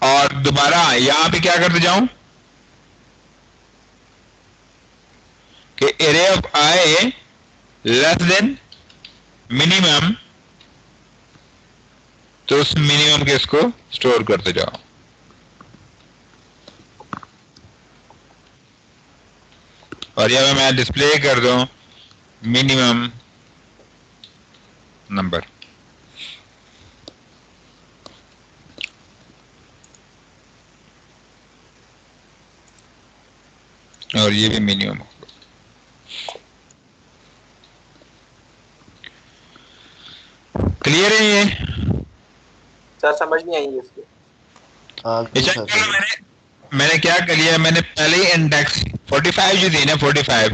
और दोबारा यहां पे क्या करते जाऊं कि area of i less then minimum, तो उस मिनिमम के इसको स्टोर करते जाओ। और यह मैं डिस्प्ले कर दूं मिनिमम नंबर। और ये भी मिनिमम होगा। क्लियर है ये? सर समझ नहीं आई इसकी। जी सर। मैंने क्या कर लिया, मैंने पहले ही इंडेक्स 45 जो दी ना 45,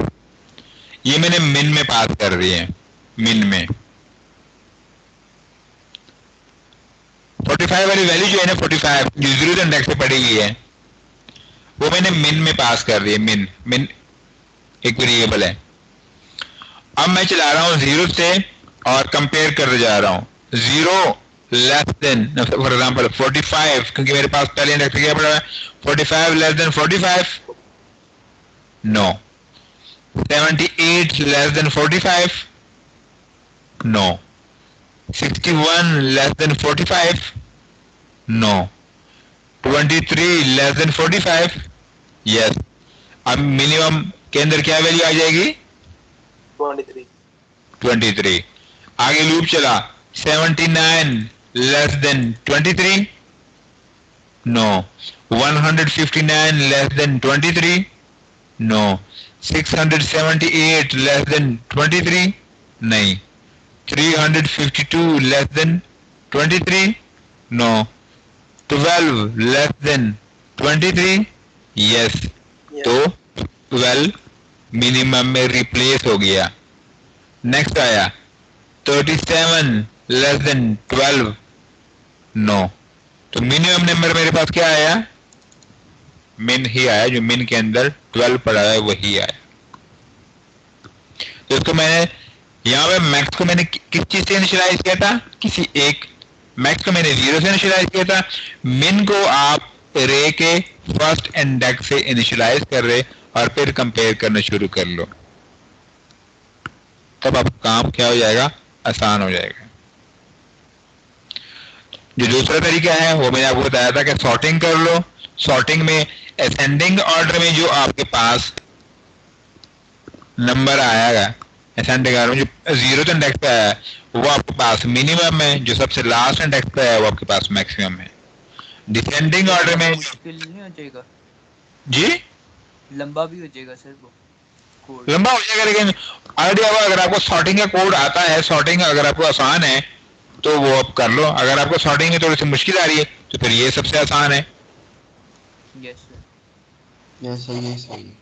ये मैंने मिन में पास कर दी है। मिन में 45 वाली वैल्यू जो है ना 45 जो 0th इंडेक्स पे पड़ी हुई है वो मैंने मिन में पास कर दी है। मिन एक वेरिएबल है। अब मैं चला रहा हूं 0 से और कंपेयर करते जा रहा हूं 0 लेस देन फॉर एग्जांपल 45, क्योंकि मेरे पास पहले इंडेक्स क्या पड़ा है 45 less than 45, no. 78 less than 45, no. 61 less than 45, no. 23 less than 45, yes. अब मिनिमम के अंदर क्या वैल्यू आ जाएगी 23। आगे लूप चला 79 less than 23, no. 159 less than 23, no. 678 less than 23, नहीं। 352 less than 23, no. 12 less than 23, yes. तो 12 मिनिमम में रिप्लेस हो गया। नेक्स्ट आया 37 लेस देन 12, नो। तो मिनिमम नंबर मेरे पास क्या आया, मिन ही आया, जो मिन के अंदर 12 पड़ा है वही आया। तो इसको मैंने यहाँ पे मैक्स को मैंने किस चीज से इनिशियलाइज किया था, किसी एक मैक्स को मैंने 0 से इनिशियलाइज किया था। मिन को आप रे के फर्स्ट इंडेक्स से इनिशियलाइज कर रहे और फिर कंपेयर करना शुरू कर लो, तब आपका काम क्या हो जाएगा, आसान हो जाएगा। जो दूसरा तरीका है वो मैंने आपको बताया था कि सॉर्टिंग कर लो। सॉर्टिंग में असेंडिंग ऑर्डर में जो आपके पास नंबर आएगा, असेंडिंग ऑर्डर में जो 0th इंडेक्स पे आया वो आपके पास मिनिमम है, जो सबसे लास्ट इंडेक्स पे आया वो आपके पास मैक्सिमम है। डिसेंडिंग ऑर्डर में मुश्किल नहीं हो जाएगा, जी लंबा भी हो जाएगा सर वो कोड। लंबा हो जाएगा, लेकिन आइडिया अगर आपको सॉर्टिंग का कोड आता है, सॉर्टिंग अगर आपको आसान है तो वो आप कर लो। अगर आपको सॉर्टिंग में थोड़ी सी मुश्किल आ रही है तो फिर ये सबसे आसान है। Yes sir. यस सर, ये सही।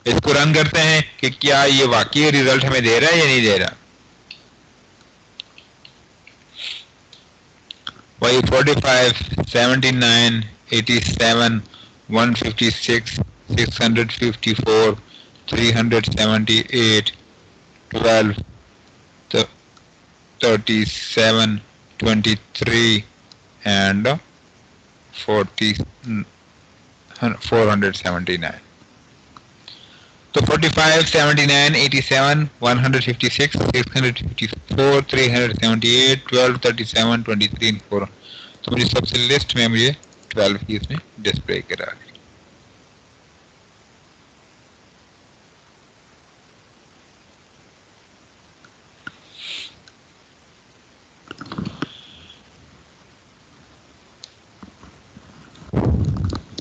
इसको रन करते हैं कि क्या ये वाकई रिजल्ट हमें दे रहा है या नहीं दे रहा। वही 45 79 87 156 654 378 12 37 23 and 479। तो 45 79 87 156 654 378 12 37 23 4, तो मुझे सबसे लिस्ट में मुझे 12 की इसमें डिस्प्ले करा दी।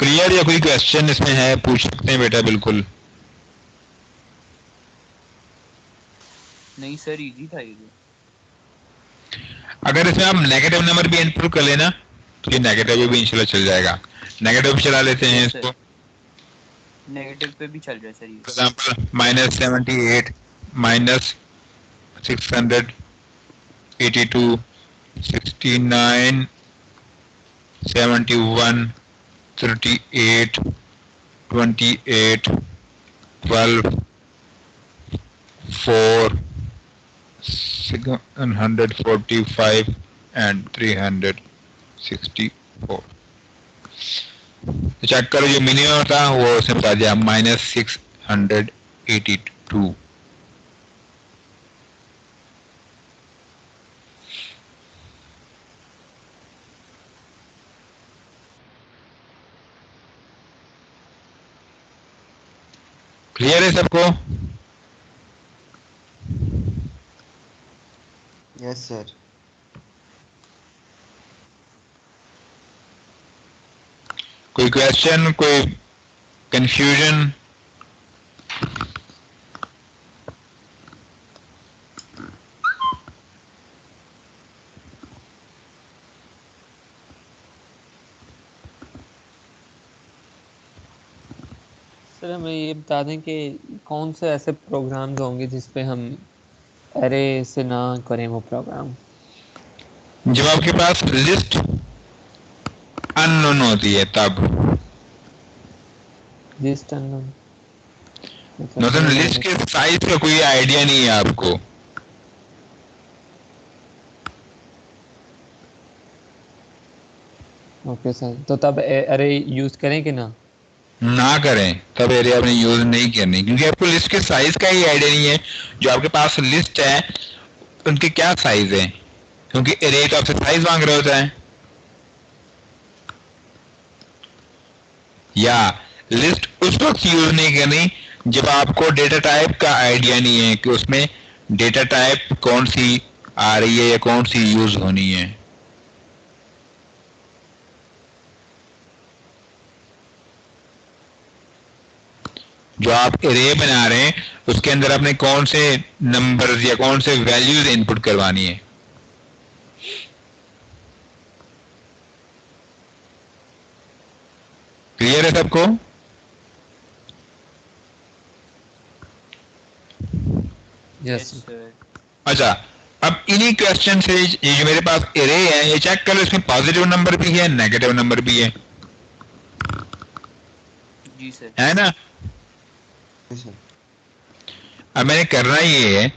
क्लियर या कोई क्वेश्चन इसमें है, पूछ सकते हैं बेटा बिल्कुल। नहीं सर इजी था ये। अगर इसमें आप नेगेटिव नंबर भी इनपुट कर लेना तो ये नेगेटिव भी इंशाल्लाह चल जाएगा। नेगेटिव भी चला लेते हैं इसको। नेगेटिव पे भी चल रहा है सर ये। For example -78 -682 69 71 38 28 12 4 145 and 364। तो चेक करो जो मिनिमम था वो उसने बता दिया -682। क्लियर है सबको? Yes sir. कोई क्वेश्चन, कोई कंफ्यूजन? सर हमें ये बता दें कि कौन से ऐसे प्रोग्राम्स होंगे जिस पे हम एरे से ना करें वो प्रोग्राम। जब आपके पास लिस्ट अननोन होती है तब। लिस्ट अननोन मतलब लिस्ट के साइज का कोई आइडिया नहीं है आपको। ओके सर, तो तब एरे यूज करें कि ना? ना करें, तब एरे आपने यूज नहीं करनी, क्योंकि आपको लिस्ट के साइज का ही आइडिया नहीं है। जो आपके पास लिस्ट है उनके क्या साइज है, क्योंकि एरे तो आपसे साइज मांग रहा होता है। या लिस्ट उस वक्त यूज नहीं करनी जब आपको डेटा टाइप का आइडिया नहीं है कि उसमें डेटा टाइप कौन सी आ रही है या कौन सी यूज होनी है। जो आप एरे बना रहे हैं उसके अंदर आपने कौन से नंबर्स या कौन से वैल्यूज इनपुट करवानी है। क्लियर है सबको? Yes sir. अच्छा, अब इन्हीं क्वेश्चन से ये जो मेरे पास एरे है ये चेक कर लो, इसमें पॉजिटिव नंबर भी है नेगेटिव नंबर भी है। जी सर। है ना? अब मैंने करना ये है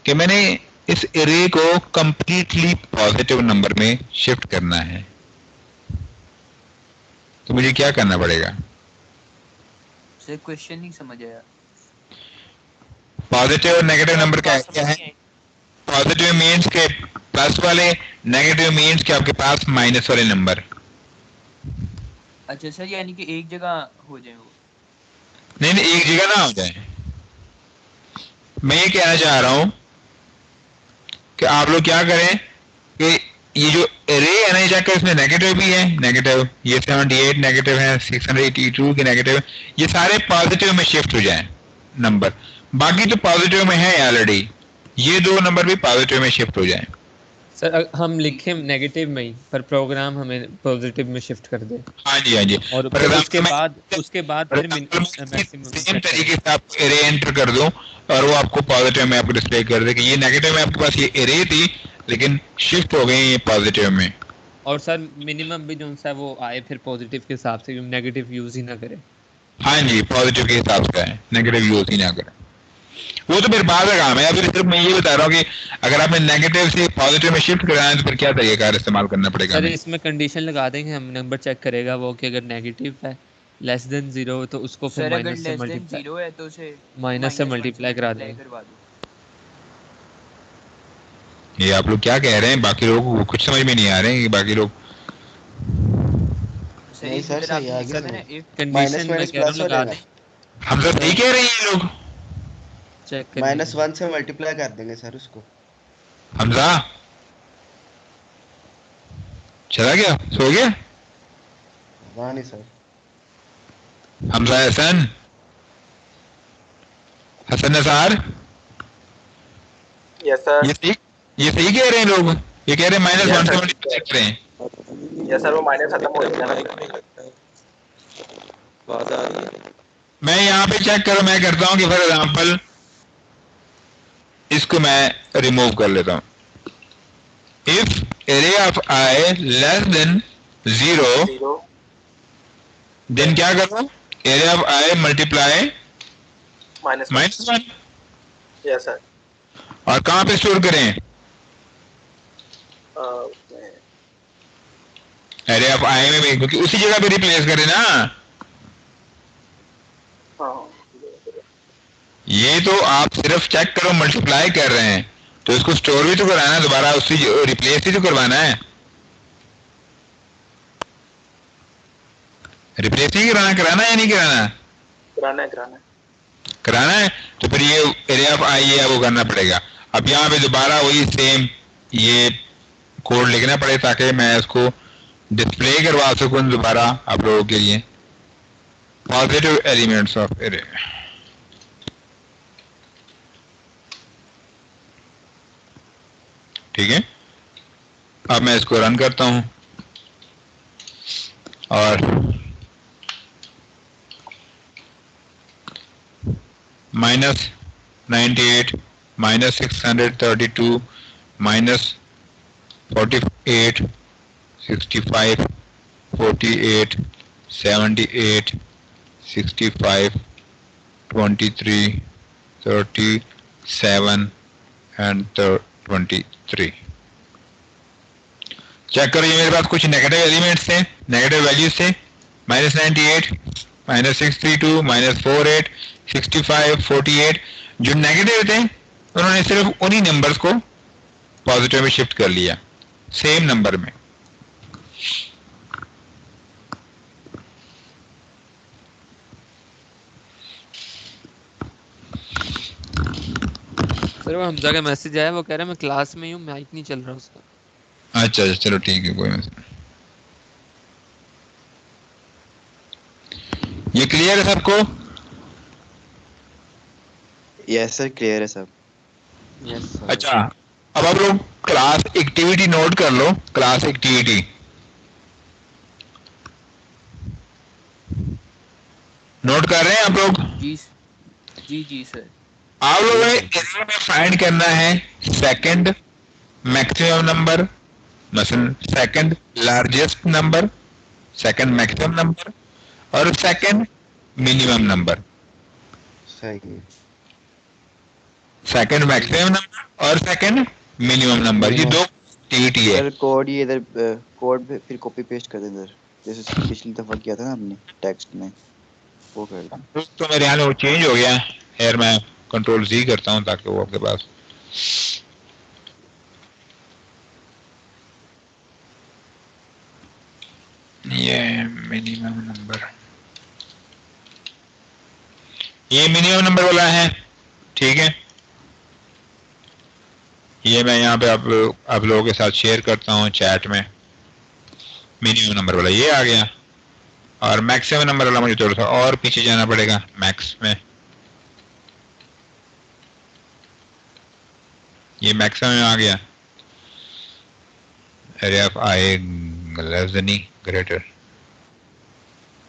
कि मैंने इस एरे को कंप्लीटली पॉजिटिव नंबर में शिफ्ट करना है। तो मुझे क्या करना पड़ेगा? सर क्वेश्चन नहीं समझ आया। पॉजिटिव और नेगेटिव नंबर का क्या है? पॉजिटिव मीन्स के प्लस वाले, नेगेटिव मीन्स के आपके पास माइनस वाले नंबर। अच्छा सर, यानी कि एक जगह हो जाए वो? नहीं नहीं, एक जगह ना हो जाए। मैं ये कहना चाह रहा हूं कि आप लोग क्या करें कि ये जो एरे है ना, ये जाकर इसमें नेगेटिव भी है, नेगेटिव ये 78 नेगेटिव है, 682 के नेगेटिव, ये सारे पॉजिटिव में शिफ्ट हो जाएं नंबर। बाकी तो पॉजिटिव में है ऑलरेडी, ये दो नंबर भी पॉजिटिव में शिफ्ट हो जाएं। सर हम लिखें नेगेटिव में ही पर प्रोग्राम हमें पॉजिटिव में शिफ्ट कर दे। हाँ जी हाँ जी। और For example, उसके बाद फिर मैक्सिमम सेम तरीके से आप एरे एंटर कर दो और वो आपको पॉजिटिव में आपको डिस्प्ले कर दे कि ये नेगेटिव में आपके पास ये एरे थी लेकिन शिफ्ट हो गई ये पॉजिटिव में। और सर मिनिमम भी जो सा वो आए फिर पॉजिटिव के हिसाब से, नेगेटिव यूज ही ना करे। हाँ जी, पॉजिटिव के हिसाब से है, नेगेटिव यूज ही ना करें। वो तो फिर बाद का काम है। अभी सिर्फ मैं ये बता रहा हूँ कि अगर आपने नेगेटिव से पॉजिटिव में शिफ्ट कराना है तो फिर क्या तरीका इस्तेमाल करना पड़ेगा? सर इसमें कंडीशन लगा देंगे हम, नंबर चेक करेगा वो कि अगर नेगेटिव है लेस देन 0 तो उसको फिर माइनस से मल्टीप्लाई, 0 है तो उसे माइनस से मल्टीप्लाई करा देंगे। ये आप लोग क्या कह रहे हैं? बाकी लोगों को कुछ समझ में नहीं आ रहे हैं कि बाकी लोग नहीं सर सही आ गया। कंडीशन में कह रहा हूं लगा दें। हम सब सही कह रहे हैं ये लोग? चेक करें। -1 से मल्टीप्लाई कर देंगे सर उसको। हमजा चला गया, सो गया? नहीं सर। Hamza Hasan, Hasan Nasar, yes sir. ये सही कह रहे हैं लोग? ये कह रहे हैं Yes, -1 sir. 76 रहे हैं। यस सर, वो माइनस खत्म हो गया ना। आवाज आ रही है? मैं यहाँ पे चेक करो, मैं करता हूँ कि फॉर एग्जाम्पल इसको मैं रिमूव कर लेता हूँ। If area of i less than 0 then क्या करो? Area of i multiply -1। Yes sir. और कहाँ पे स्टोर करें? एरिया ऑफ आई में भी, क्योंकि उसी जगह पे रिप्लेस करें ना। ये तो आप सिर्फ चेक करो, मल्टीप्लाई कर रहे हैं तो इसको स्टोर भी तो कराना है, दोबारा उसी रिप्लेस भी तो करवाना है। रिप्लेस नहीं कराना है या नहीं कराना? कराना है। तो फिर ये एरिया ऑफ आई है वो करना पड़ेगा। अब यहाँ पे दोबारा वही सेम ये कोड लिखना पड़े ताकि मैं इसको डिस्प्ले करवा सकूं दोबारा आप लोगों के लिए। पॉजिटिव एलिमेंट्स ऑफ एरे, ठीक है। अब मैं इसको रन करता हूं और -98 -632 -48 65 48 78 65 23 37 एंड 23। चेक करो, ये मेरे पास कुछ नेगेटिव एलिमेंट्स थे, नेगेटिव वैल्यूज थे। -98 -632 -48 65 48 जो नेगेटिव थे उन्होंने सिर्फ उन्हीं नंबर्स को पॉजिटिव में शिफ्ट कर लिया, सेम नंबर में। सर वो हमजा का मैसेज आया, वो कह रहा है मैं क्लास में हूँ, माइक नहीं चल रहा उसका। अच्छा चलो ठीक है, कोई मसला। ये क्लियर है सबको? यस सर, क्लियर है सब। Yes sir. अच्छा, अब आप लोग क्लास एक्टिविटी नोट कर लो। क्लास एक्टिविटी नोट कर रहे हैं आप लोग? जी सर। आप लोगों ने एरिया में फाइंड करना है सेकंड मैक्सिमम नंबर, मसलन second largest number, second maximum number और सेकंड मिनिमम नंबर। सही। सेकंड मैक्सिमम नंबर और सेकंड मिनिमम नंबर, ये दो एक्टिविटी है। सर कोड ये इधर कोड पे फिर कॉपी पेस्ट कर दे इधर, जैसे पिछली दफा किया था ना हमने टेक्स्ट में, वो कर दे। तो मेरे यहाँ वो चेंज हो गया है, खैर मैं Ctrl+Z करता हूँ ताकि वो आपके पास ये मिनिमम नंबर, ये मिनिमम नंबर वाला है, ठीक है। ये मैं यहाँ पे आप लोगों के साथ शेयर करता हूँ चैट में। मिनिमम नंबर वाला ये आ गया और मैक्सिमम नंबर वाला मुझे थोड़ा सा और पीछे जाना पड़ेगा मैक्स में। ये मैक्सिमम में आ गया, area of i less then greater,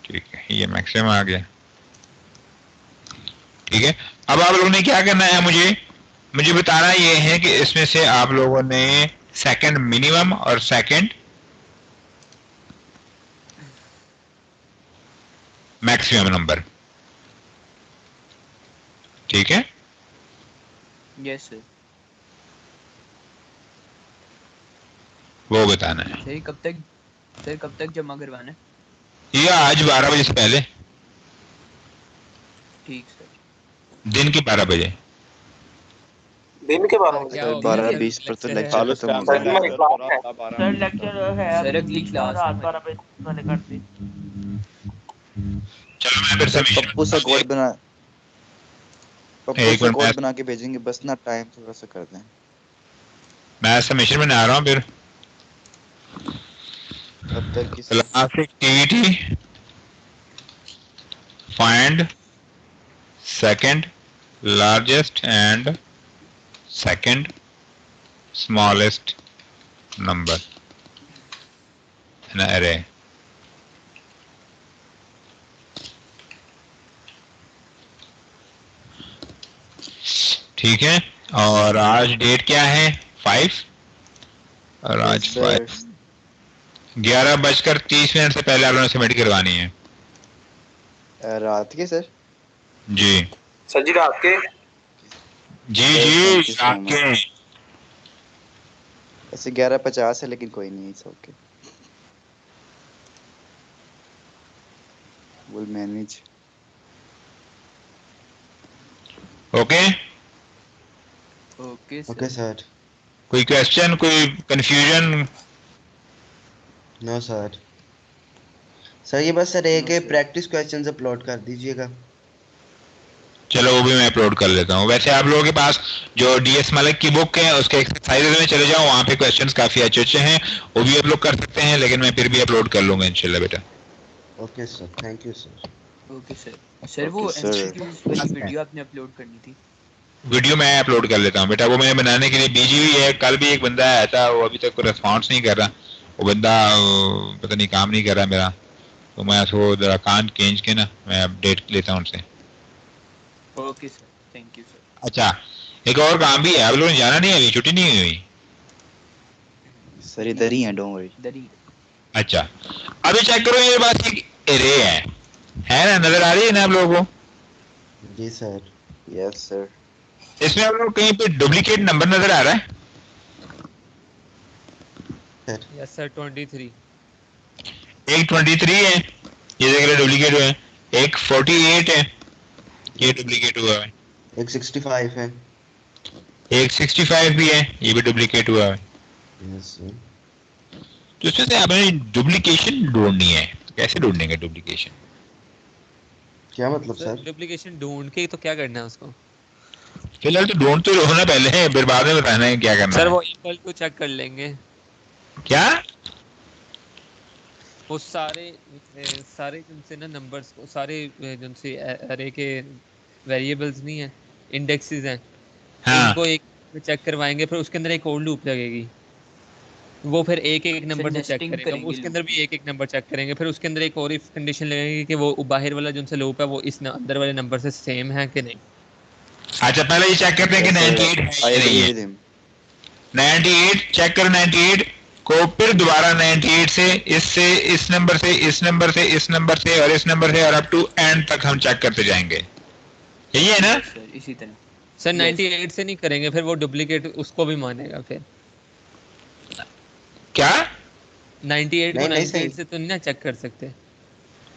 ठीक है, ये मैक्सिमम आ गया, ठीक है। अब आप लोगों ने क्या करना है, मुझे बताना ये है कि इसमें से आप लोगों ने सेकंड मिनिमम और सेकंड मैक्सिमम नंबर, ठीक है। Yes sir. वो बताना है। सर कब तक जमा करवाना है? ये आज 12 बजे से पहले। ठीक सर। दिन के 12 बजे। दिन के 12 बजे। 12:20 पर तो लेक्चर खत्म हो गया। सर लेक्चर है सर अगली क्लास रात 12 बजे मैंने कर दी। चलो मैं फिर सबमिशन पप्पू से कोड बना, पप्पू एक से मिनट कोड बना के भेजेंगे, बस ना टाइम थोड़ा सा कर दें। मैं सबमिशन में आ रहा हूँ फिर। अब तक की last activity find second largest and second smallest number in array. ठीक है, और आज डेट क्या है? 5, और आज Yes, sir. 5 11:30 से पहले आप लोगों ने सबमिट करवानी है। रात के सर? जी सर जी रात के जी Sir, ji thank you so आपके ऐसे 11:50 है लेकिन कोई नहीं, it's okay, will manage. Okay. Okay okay sir. Sir. कोई क्वेश्चन, कोई कंफ्यूजन? No sir. सर ये बस सर एक No, sir. Practice questions upload कर दीजिएगा। चलो वो भी मैं अपलोड कर लेता हूँ। वैसे आप लोगों के पास जो डीएस मलिक की बुक है उसके एक्सरसाइजेज में चले जाओ, वहाँ पे क्वेश्चंस काफी अच्छे अच्छे हैं, वो भी अपलोड कर सकते हैं, लेकिन मैं फिर भी अपलोड कर लूंगा इंशाल्लाह बेटा। Okay sir, thank you sir. Okay sir. Sir वो Okay, sir. एमसीक्यूज वाली वीडियो आपने अपलोड करनी थी। वीडियो मैं अपलोड कर लेता हूँ बेटा, वो मैंने बनाने के लिए बिजी हुई है। कल भी एक बंदा आया था, वो अभी तक कोई रिस्पॉन्स नहीं कर रहा, वो बंदा पता नहीं काम नहीं कर रहा मेरा, तो मैं उसको जरा कान खींच के ना मैं अपडेट लेता हूँ उनसे। Okay sir, thank you sir. अच्छा, एक और काम भी है, आप लोगों ने जाना नहीं है, अभी छुट्टी नहीं हुई? सर इधर ही है, डोंट वरी। इधर ही। अच्छा, अभी चेक करो, मेरे पास एक एरे है ना, नजर आ रही है ना आप लोगों को? जी सर। Yes sir. इसमें आप लोग कहीं पे डुप्लीकेट नंबर नजर आ रहा है? Sir yes sir 23। एक 23 है, ये देख रहे डुप्लीकेट हुआ है। एक 48 है, ये डुप्लीकेट हुआ है। एक 65 है। एक 65 भी है, ये भी डुप्लीकेट हुआ है। Yes sir. तो इसमें से आपने डुप्लीकेशन ढूंढनी है, तो कैसे ढूंढेंगे डुप्लीकेशन? क्या मतलब सर सर? डुप्लीकेशन ढूंढ के तो क्या करना है उसको? फिलहाल तो ढूंढ तो लो ना पहले, फिर बाद में बताना है क्या करना सर है। वो इक्वल टू चेक कर लेंगे। क्या? वो सारे जिनसे ना नंबर्स को, सारे जिनसे अरे के वेरिएबल्स नहीं है, इंडेक्सेस हैं, हाँ, इनको एक में चेक करवाएंगे, फिर उसके अंदर एक और लूप लगेगी, वो फिर एक एक नंबर से चेक nesting करेगा, वो करेंगे उसके अंदर loop भी एक एक नंबर चेक करेंगे, फिर उसके अंदर एक और इफ कंडीशन लगेगी कि वो बाहर वाला जो उनसे लूप है वो इस अंदर वाले नंबर से सेम है कि नहीं। अच्छा पहले ये चेक करते हैं कि 98 है आई या नहीं एग्री है। With him. 98 चेक करो, 98 को फिर दोबारा 98 से इससे इस नंबर से इस नंबर से इस नंबर से और इस नंबर से और अप टू एंड तक हम चेक करते जाएंगे, यही है ना? Yes, सर इसी तरह। Sir Yes. 98 से नहीं करेंगे, फिर वो डुप्लीकेट उसको भी मानेगा। फिर क्या? 98 को नहीं, नहीं, 98 सही। से तो नहीं ना चेक कर सकते,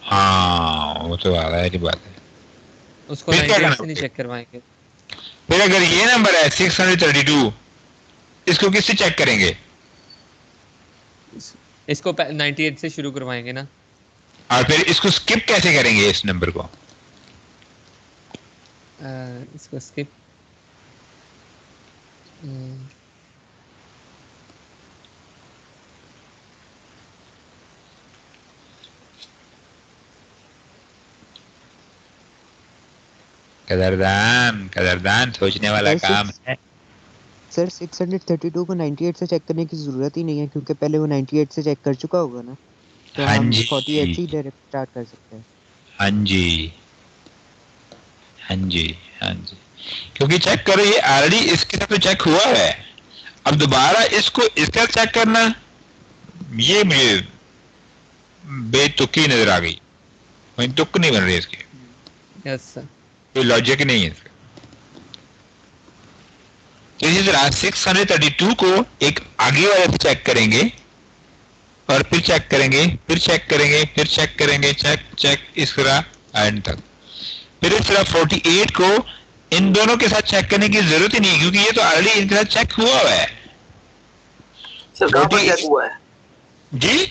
हाँ वो तो आ रहा है, बात है। उसको फिर क्या 98 करना से नहीं होगा? चेक करवाएंगे। फिर अगर ये नंबर है 632, इसको किससे चेक करेंगे? इसको 98 से शुरू करवाएंगे ना। और फिर इसको स्किप कैसे करेंगे इस नंबर को? इसको स्किप कदरदान सोचने वाला सर, काम है। सर 632 को 98 से चेक करने की जरूरत ही नहीं है, क्योंकि पहले वो 98 से चेक कर चुका होगा ना, तो हाँ हम जी। 48 से ही डायरेक्ट स्टार्ट कर सकते हैं। हाँ जी, हाँ जी, हाँ जी, क्योंकि चेक करो ये ऑलरेडी इसके साथ तो चेक हुआ है, अब दोबारा इसको इसका चेक करना, ये मुझे बेतुकी नजर आ गई, कोई तुक नहीं बन रही इसकी, यस सर। कोई लॉजिक नहीं है इसका। तो इसी तरह 632 को एक आगे वाले से चेक करेंगे और फिर चेक करेंगे, फिर चेक करेंगे, फिर चेक करेंगे, चेक चेक इस तरह एंड तक। फिर इस तरह 48 को इन दोनों के साथ चेक करने की जरूरत ही नहीं है, क्योंकि ये तो ऑलरेडी इनके साथ चेक हुआ है। सर कहाँ पर चेक हुआ है? जी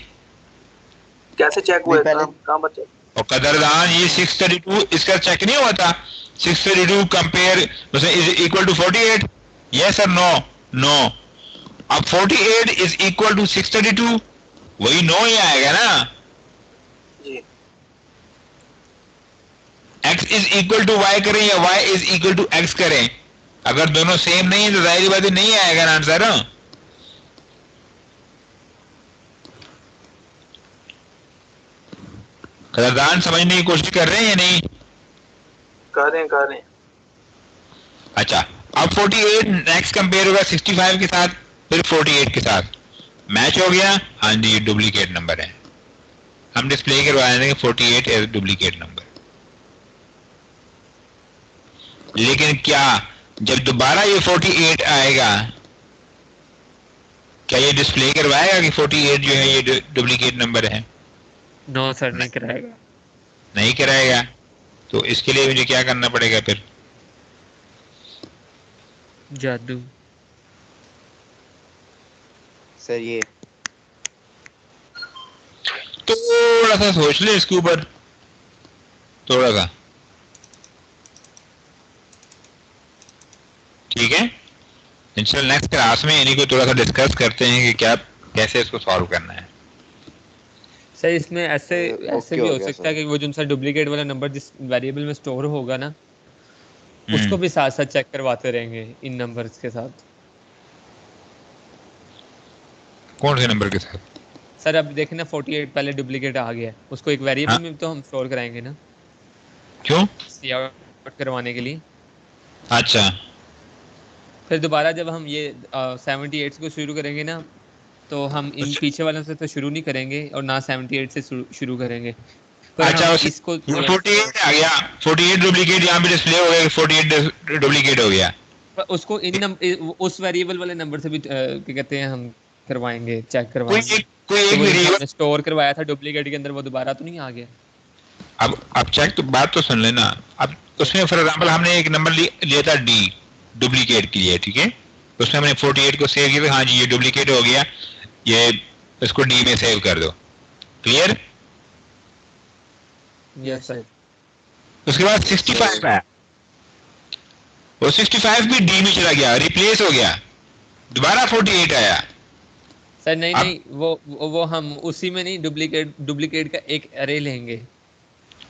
कैसे चेक हुआ है? पहले- कहाँ पर चेक? और कदरदान ये 632 इसका चेक नहीं हुआ था? 632 compare is equal to 48, yes और नो? नो। अब 48 इज इक्वल टू 632, वही 9 ही आएगा ना। जी x is equal to y करें या y is equal to x करें, अगर दोनों सेम नहीं है तो जाहिर बात है नहीं आएगा ना आंसर। कदरदान समझने की कोशिश कर रहे हैं या नहीं? कर रहे हैं। अच्छा, अब 48 नेक्स्ट कंपेयर होगा 65 के साथ, फिर 48 के साथ मैच हो गया। हाँ जी, ये डुप्लीकेट नंबर है, हम डिस्प्ले करवा देंगे 48 एज डुप्लीकेट नंबर। लेकिन क्या जब दोबारा ये 48 आएगा, क्या ये डिस्प्ले करवाएगा कि 48 जो है ये डुप्लीकेट नंबर है? नो सर, नहीं कराएगा। नहीं कराएगा। तो इसके लिए मुझे क्या करना पड़ेगा फिर? जादू। सर ये थोड़ा सा सोच ले इसके ऊपर, थोड़ा सा, ठीक है। इंशाल्लाह नेक्स्ट क्लास में इन्हीं को थोड़ा सा डिस्कस करते हैं कि क्या कैसे इसको सॉल्व करना है। सर इसमें ऐसे ओके भी हो हो गया सकता है कि वो जो सा डुप्लीकेट वाला नंबर जिस वेरिएबल में स्टोर होगा ना, उसको हम्म, भी साथ साथ चेक करवाते रहेंगे इन नंबर्स के साथ। कौन से नंबर के साथ? सर अब देखें ना, 48 पहले डुप्लीकेट आ गया है, उसको एक वेरिएबल हाँ, में तो हम स्टोर कराएंगे ना, क्यों? सी आउट करवाने के लिए। अच्छा, फिर दोबारा जब हम ये 78 को शुरू करेंगे ना, तो हम इन पीछे वालों से तो शुरू नहीं करेंगे और ना 78 से शुरू करेंगे, पर अच्छा हम उस इसको 48 आ गया, 48 डुप्लीकेट यहाँ पे डिस्प्ले हो गया, 48 डुप्लीकेट हो गया। उसको उस वेरिएबल वाले नंबर से भी क्या कहते हैं हम करवाएंगे, चेक कोई करवाएंगे एक कि वो जो वेरिएबल, हमने स्टोर करवाया था डुप्लीकेट के अंदर, वो दोबारा तो नहीं आ गया। अब चेक तो बात तो सुन लेना। अब उसमें फॉर एग्जांपल हमने एक नंबर लिया था डी डुप्लीकेट के लिए, ठीक है। उसमें हमने 48 को सेव किया, हाँ जी ये डुप्लीकेट हो गया, ये इसको डी में सेव कर दो। क्लियर? Yes sir. उसके बाद 65 आया, वो 65 भी डी में चला गया, रिप्लेस हो गया, दोबारा 48 आया। सर नहीं, वो हम उसी में नहीं, डुप्लीकेट का एक अरे लेंगे।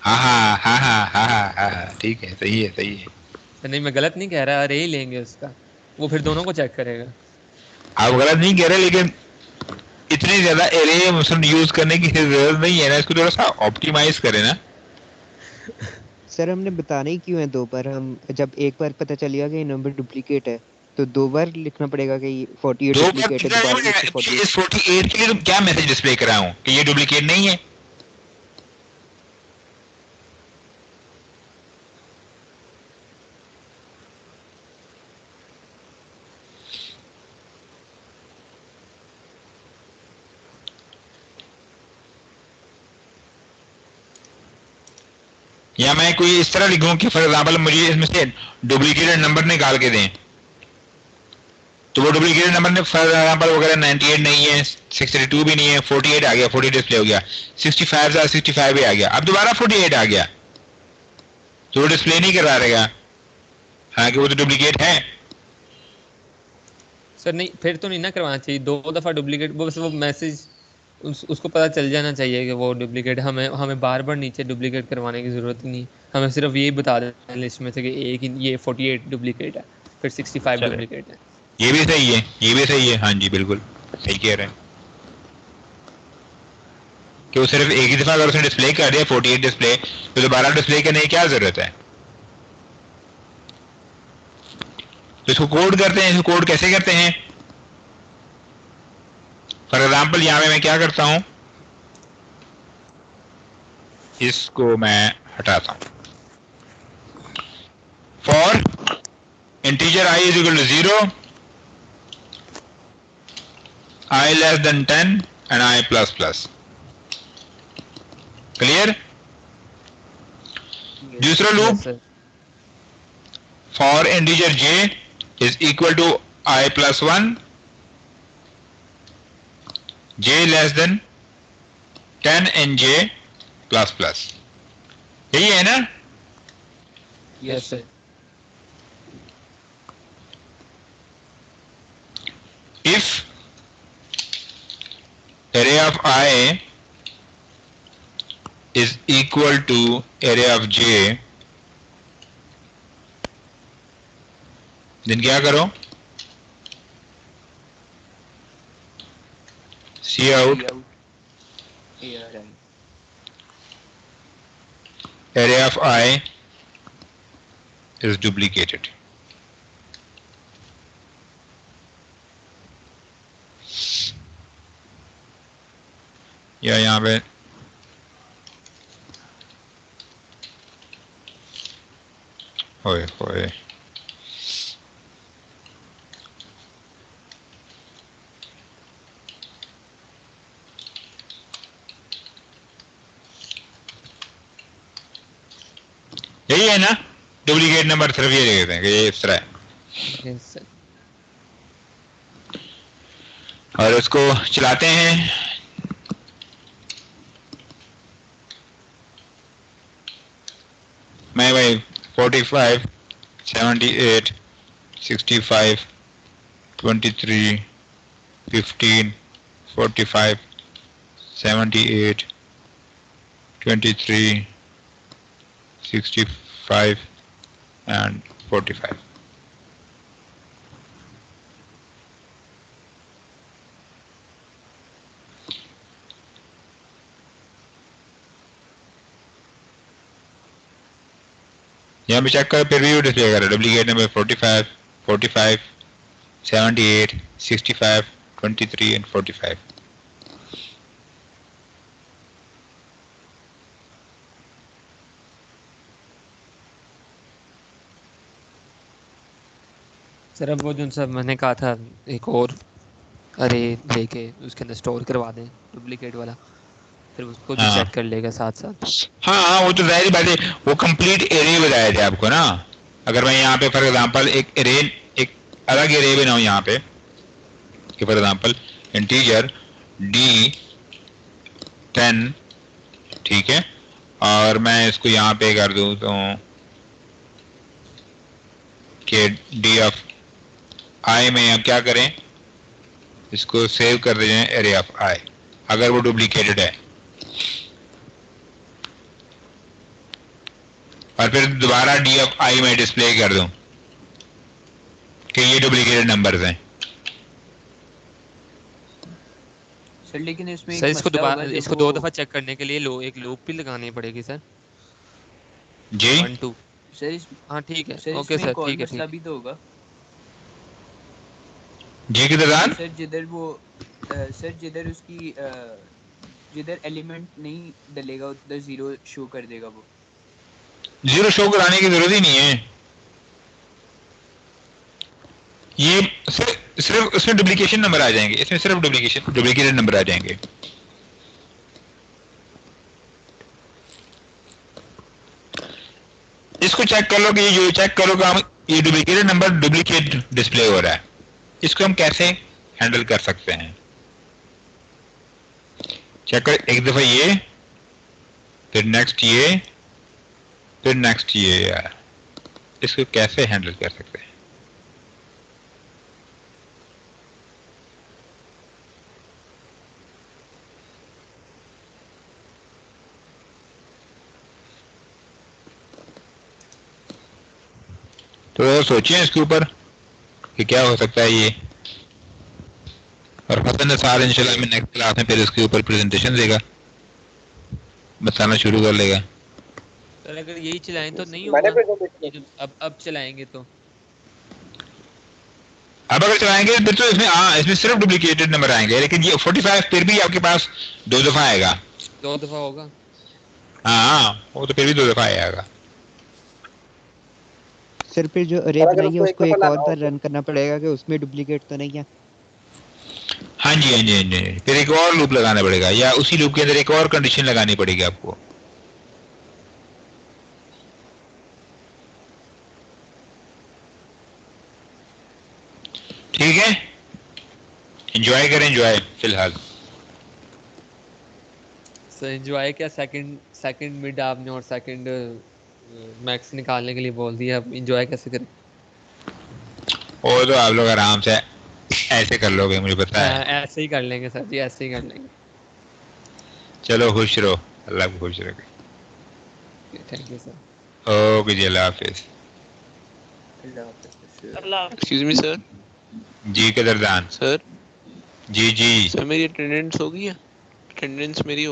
हाँ हाँ हाँ हाँ हाँ हाँ हाँ, ठीक है, सही है सही है। सर नहीं, मैं गलत नहीं कह रहा, अरे ही लेंगे उसका, वो फिर दोनों को चेक करेगा। आप गलत नहीं कह रहे, लेकिन इतने ज्यादा एरे मतलब यूज करने की जरूरत नहीं है ना, इसको थोड़ा सा ऑप्टिमाइज करें ना। सर हमने बताना ही क्यों है 2 बार? हम जब एक बार पता चल गया कि ये नंबर डुप्लीकेट है तो 2 बार लिखना पड़ेगा कि 48 दो बार डुप्लीकेट है, कितना दोबारा नहीं लिखो होगा, 48। इस 48 के लिए तुम क्या मैसेज डिस्प्ले कराऊं कि ये डुप्लीकेट नहीं है? या मैं कोई इस तरह लिखूं कि फॉर एग्जांपल मुझे इसमें से डुप्लीकेटेड नंबर निकाल के दें, तो वो डुप्लीकेटेड नंबर ने फॉर एग्जांपल वगैरह 98 नहीं है, 62 भी नहीं है, 48 आ गया, 48 डिस्प्ले हो गया, 65 था 65 भी आ गया, अब दोबारा 48 आ गया, तो वो डिस्प्ले नहीं करा रहेगा, हालांकि वो तो डुप्लीकेट है। सर नहीं, फिर तो नहीं ना करवाना चाहिए 2 दफा डुप्लीकेट, वो मैसेज उसको पता चल जाना चाहिए कि वो डुप्लीकेट, हमें बार बार नीचे डुप्लीकेट करवाने की जरूरत नहीं, हमें सिर्फ ये बता देना लिस्ट में से कि एक ये 48 डुप्लीकेट है, फिर 65 चले, डुप्लीकेट है। ये भी सही है, ये भी सही है, हाँ जी बिल्कुल सही कह रहे हैं कि वो सिर्फ एक ही दफा अगर उसने डिस्प्ले कर दिया 48 डिस्प्ले, तो दोबारा डिस्प्ले करने की क्या जरूरत है? तो इसको कोड करते हैं, इसको कोड कैसे करते हैं? फॉर एग्जाम्पल यहाँ पे मैं क्या करता हूं, इसको मैं हटाता हूं। For integer i is equal to 0, i less than 10 and i plus plus. Clear? दूसरा loop, for integer j is equal to i plus 1, j less than 10 and j plus plus. यही है ना? Yes sir. if area of I is equal to area of J, then क्या करो? C out ARI. area of I is duplicated. या यहाँ पे होए होए यही है ना डुप्लीकेट नंबर, सिर्फ ये लिख देते हैं कि ये इस तरह है। Yes, sir. और इसको चलाते हैं। मैं भाई 45, 78, 65, 23, 15, 45, 78, 23, 65 and 45. यहाँ पे चेक करो, फिर भी डिस्प्ले कर रहा है डुप्लीकेट नंबर 45, 45, 78, 65, 23 and 45. सर अब वो जो सब मैंने कहा था एक और अरे लेके उसके अंदर स्टोर करवा दें डुप्लीकेट वाला, फिर उसको भी हाँ। चेक कर लेगा साथ साथ। हाँ हाँ, वो तो जाहिर बात है, वो कंप्लीट एरे बताए थे आपको ना। अगर मैं यहाँ पे फॉर एग्जांपल एक अलग एरे बनाऊँ यहाँ पे, फॉर एग्जांपल इंटीजर D10, ठीक है, और मैं इसको यहाँ पे कर दूँ तो कि D ऑफ I में आप क्या करें, इसको सेव कर दीजिए एरे ऑफ I, अगर वो डुप्लीकेटेड है, और फिर दोबारा D ऑफ I में डिस्प्ले कर दूं कि ये डुप्लीकेटेड नंबर्स हैं। सर लेकिन इसमें सर एक इसको मसला दोबारा होगा जब इसको वो- दो दफा चेक करने के लिए एक लूप भी लगानी पड़ेगी सर। जी 1 2 सर इस हाँ ठीक है, सर ओके इसमें सर, एक और ठीक है मसला ठीक भी तो होगा जी के दौरान सर, जिधर वो सर जिधर उसकी जिधर एलिमेंट नहीं डलेगा उधर जीरो शो कर देगा वो। जीरो शो कराने की जरूरत ही नहीं है, ये सिर्फ उसमें डुप्लीकेशन नंबर आ जाएंगे, इसमें सिर्फ डुप्लीकेटेड नंबर आ जाएंगे। इसको चेक कर लो कि ये चेक करो कि हम ये डुप्लीकेटेड नंबर डुप्लीकेट डिस्प्ले हो रहा है, इसको हम कैसे हैंडल कर सकते हैं। चेक कर एक दफा ये, फिर नेक्स्ट ये, फिर नेक्स्ट ये, यार इसको कैसे हैंडल कर सकते हैं। तो सोचिए इसके ऊपर कि क्या हो सकता है ये, और हसन निसार इंशाल्लाह में नेक्स्ट क्लास में फिर इसके ऊपर प्रेजेंटेशन देगा, बताना शुरू कर लेगा। सर अगर यही चलाएं तो नहीं मैंने होगा, presentation ये जो अब चलाएंगे तो अब अगर चलाएंगे फिर तो इसमें सिर्फ डुप्लीकेटेड नंबर आएंगे, लेकिन ये 45 फिर भी आपके पास 2 दफा आएगा। 2 दफा होगा। हाँ वो तो फिर भी 2 दफा आएगा। सर फिर जो अरे और अगर बनाई है उसको उसको एक एक दफा और लाना बार हो रन करना पड़ेगा कि उसमें डुप्लीकेट तो नहीं है। हाँ जी हाँ जी हाँ जी, फिर एक और लूप लगाना पड़ेगा, या उसी लूप के अंदर एक और कंडीशन लगानी पड़ेगी आपको। ठीक है, एंजॉय करें, एंजॉय फिलहाल। सर एंजॉय क्या, सेकंड मिड आपने और सेकंड मैक्स निकालने के लिए बोल दिया, अब एंजॉय कैसे करें? और तो आप लोग आराम से ऐसे कर लोगे, मुझे पता है। ऐसे ही कर लेंगे सर जी, ऐसे ही कर लेंगे। चलो खुश रहो, अल्लाह को खुश रखे। Thank you sir. ओके जी, अल्लाह हाफिज। Excuse me sir. जी कदरदान सर जी जी सर मेरी अटेंडेंस हो गई है? अटेंडेंस मेरी हो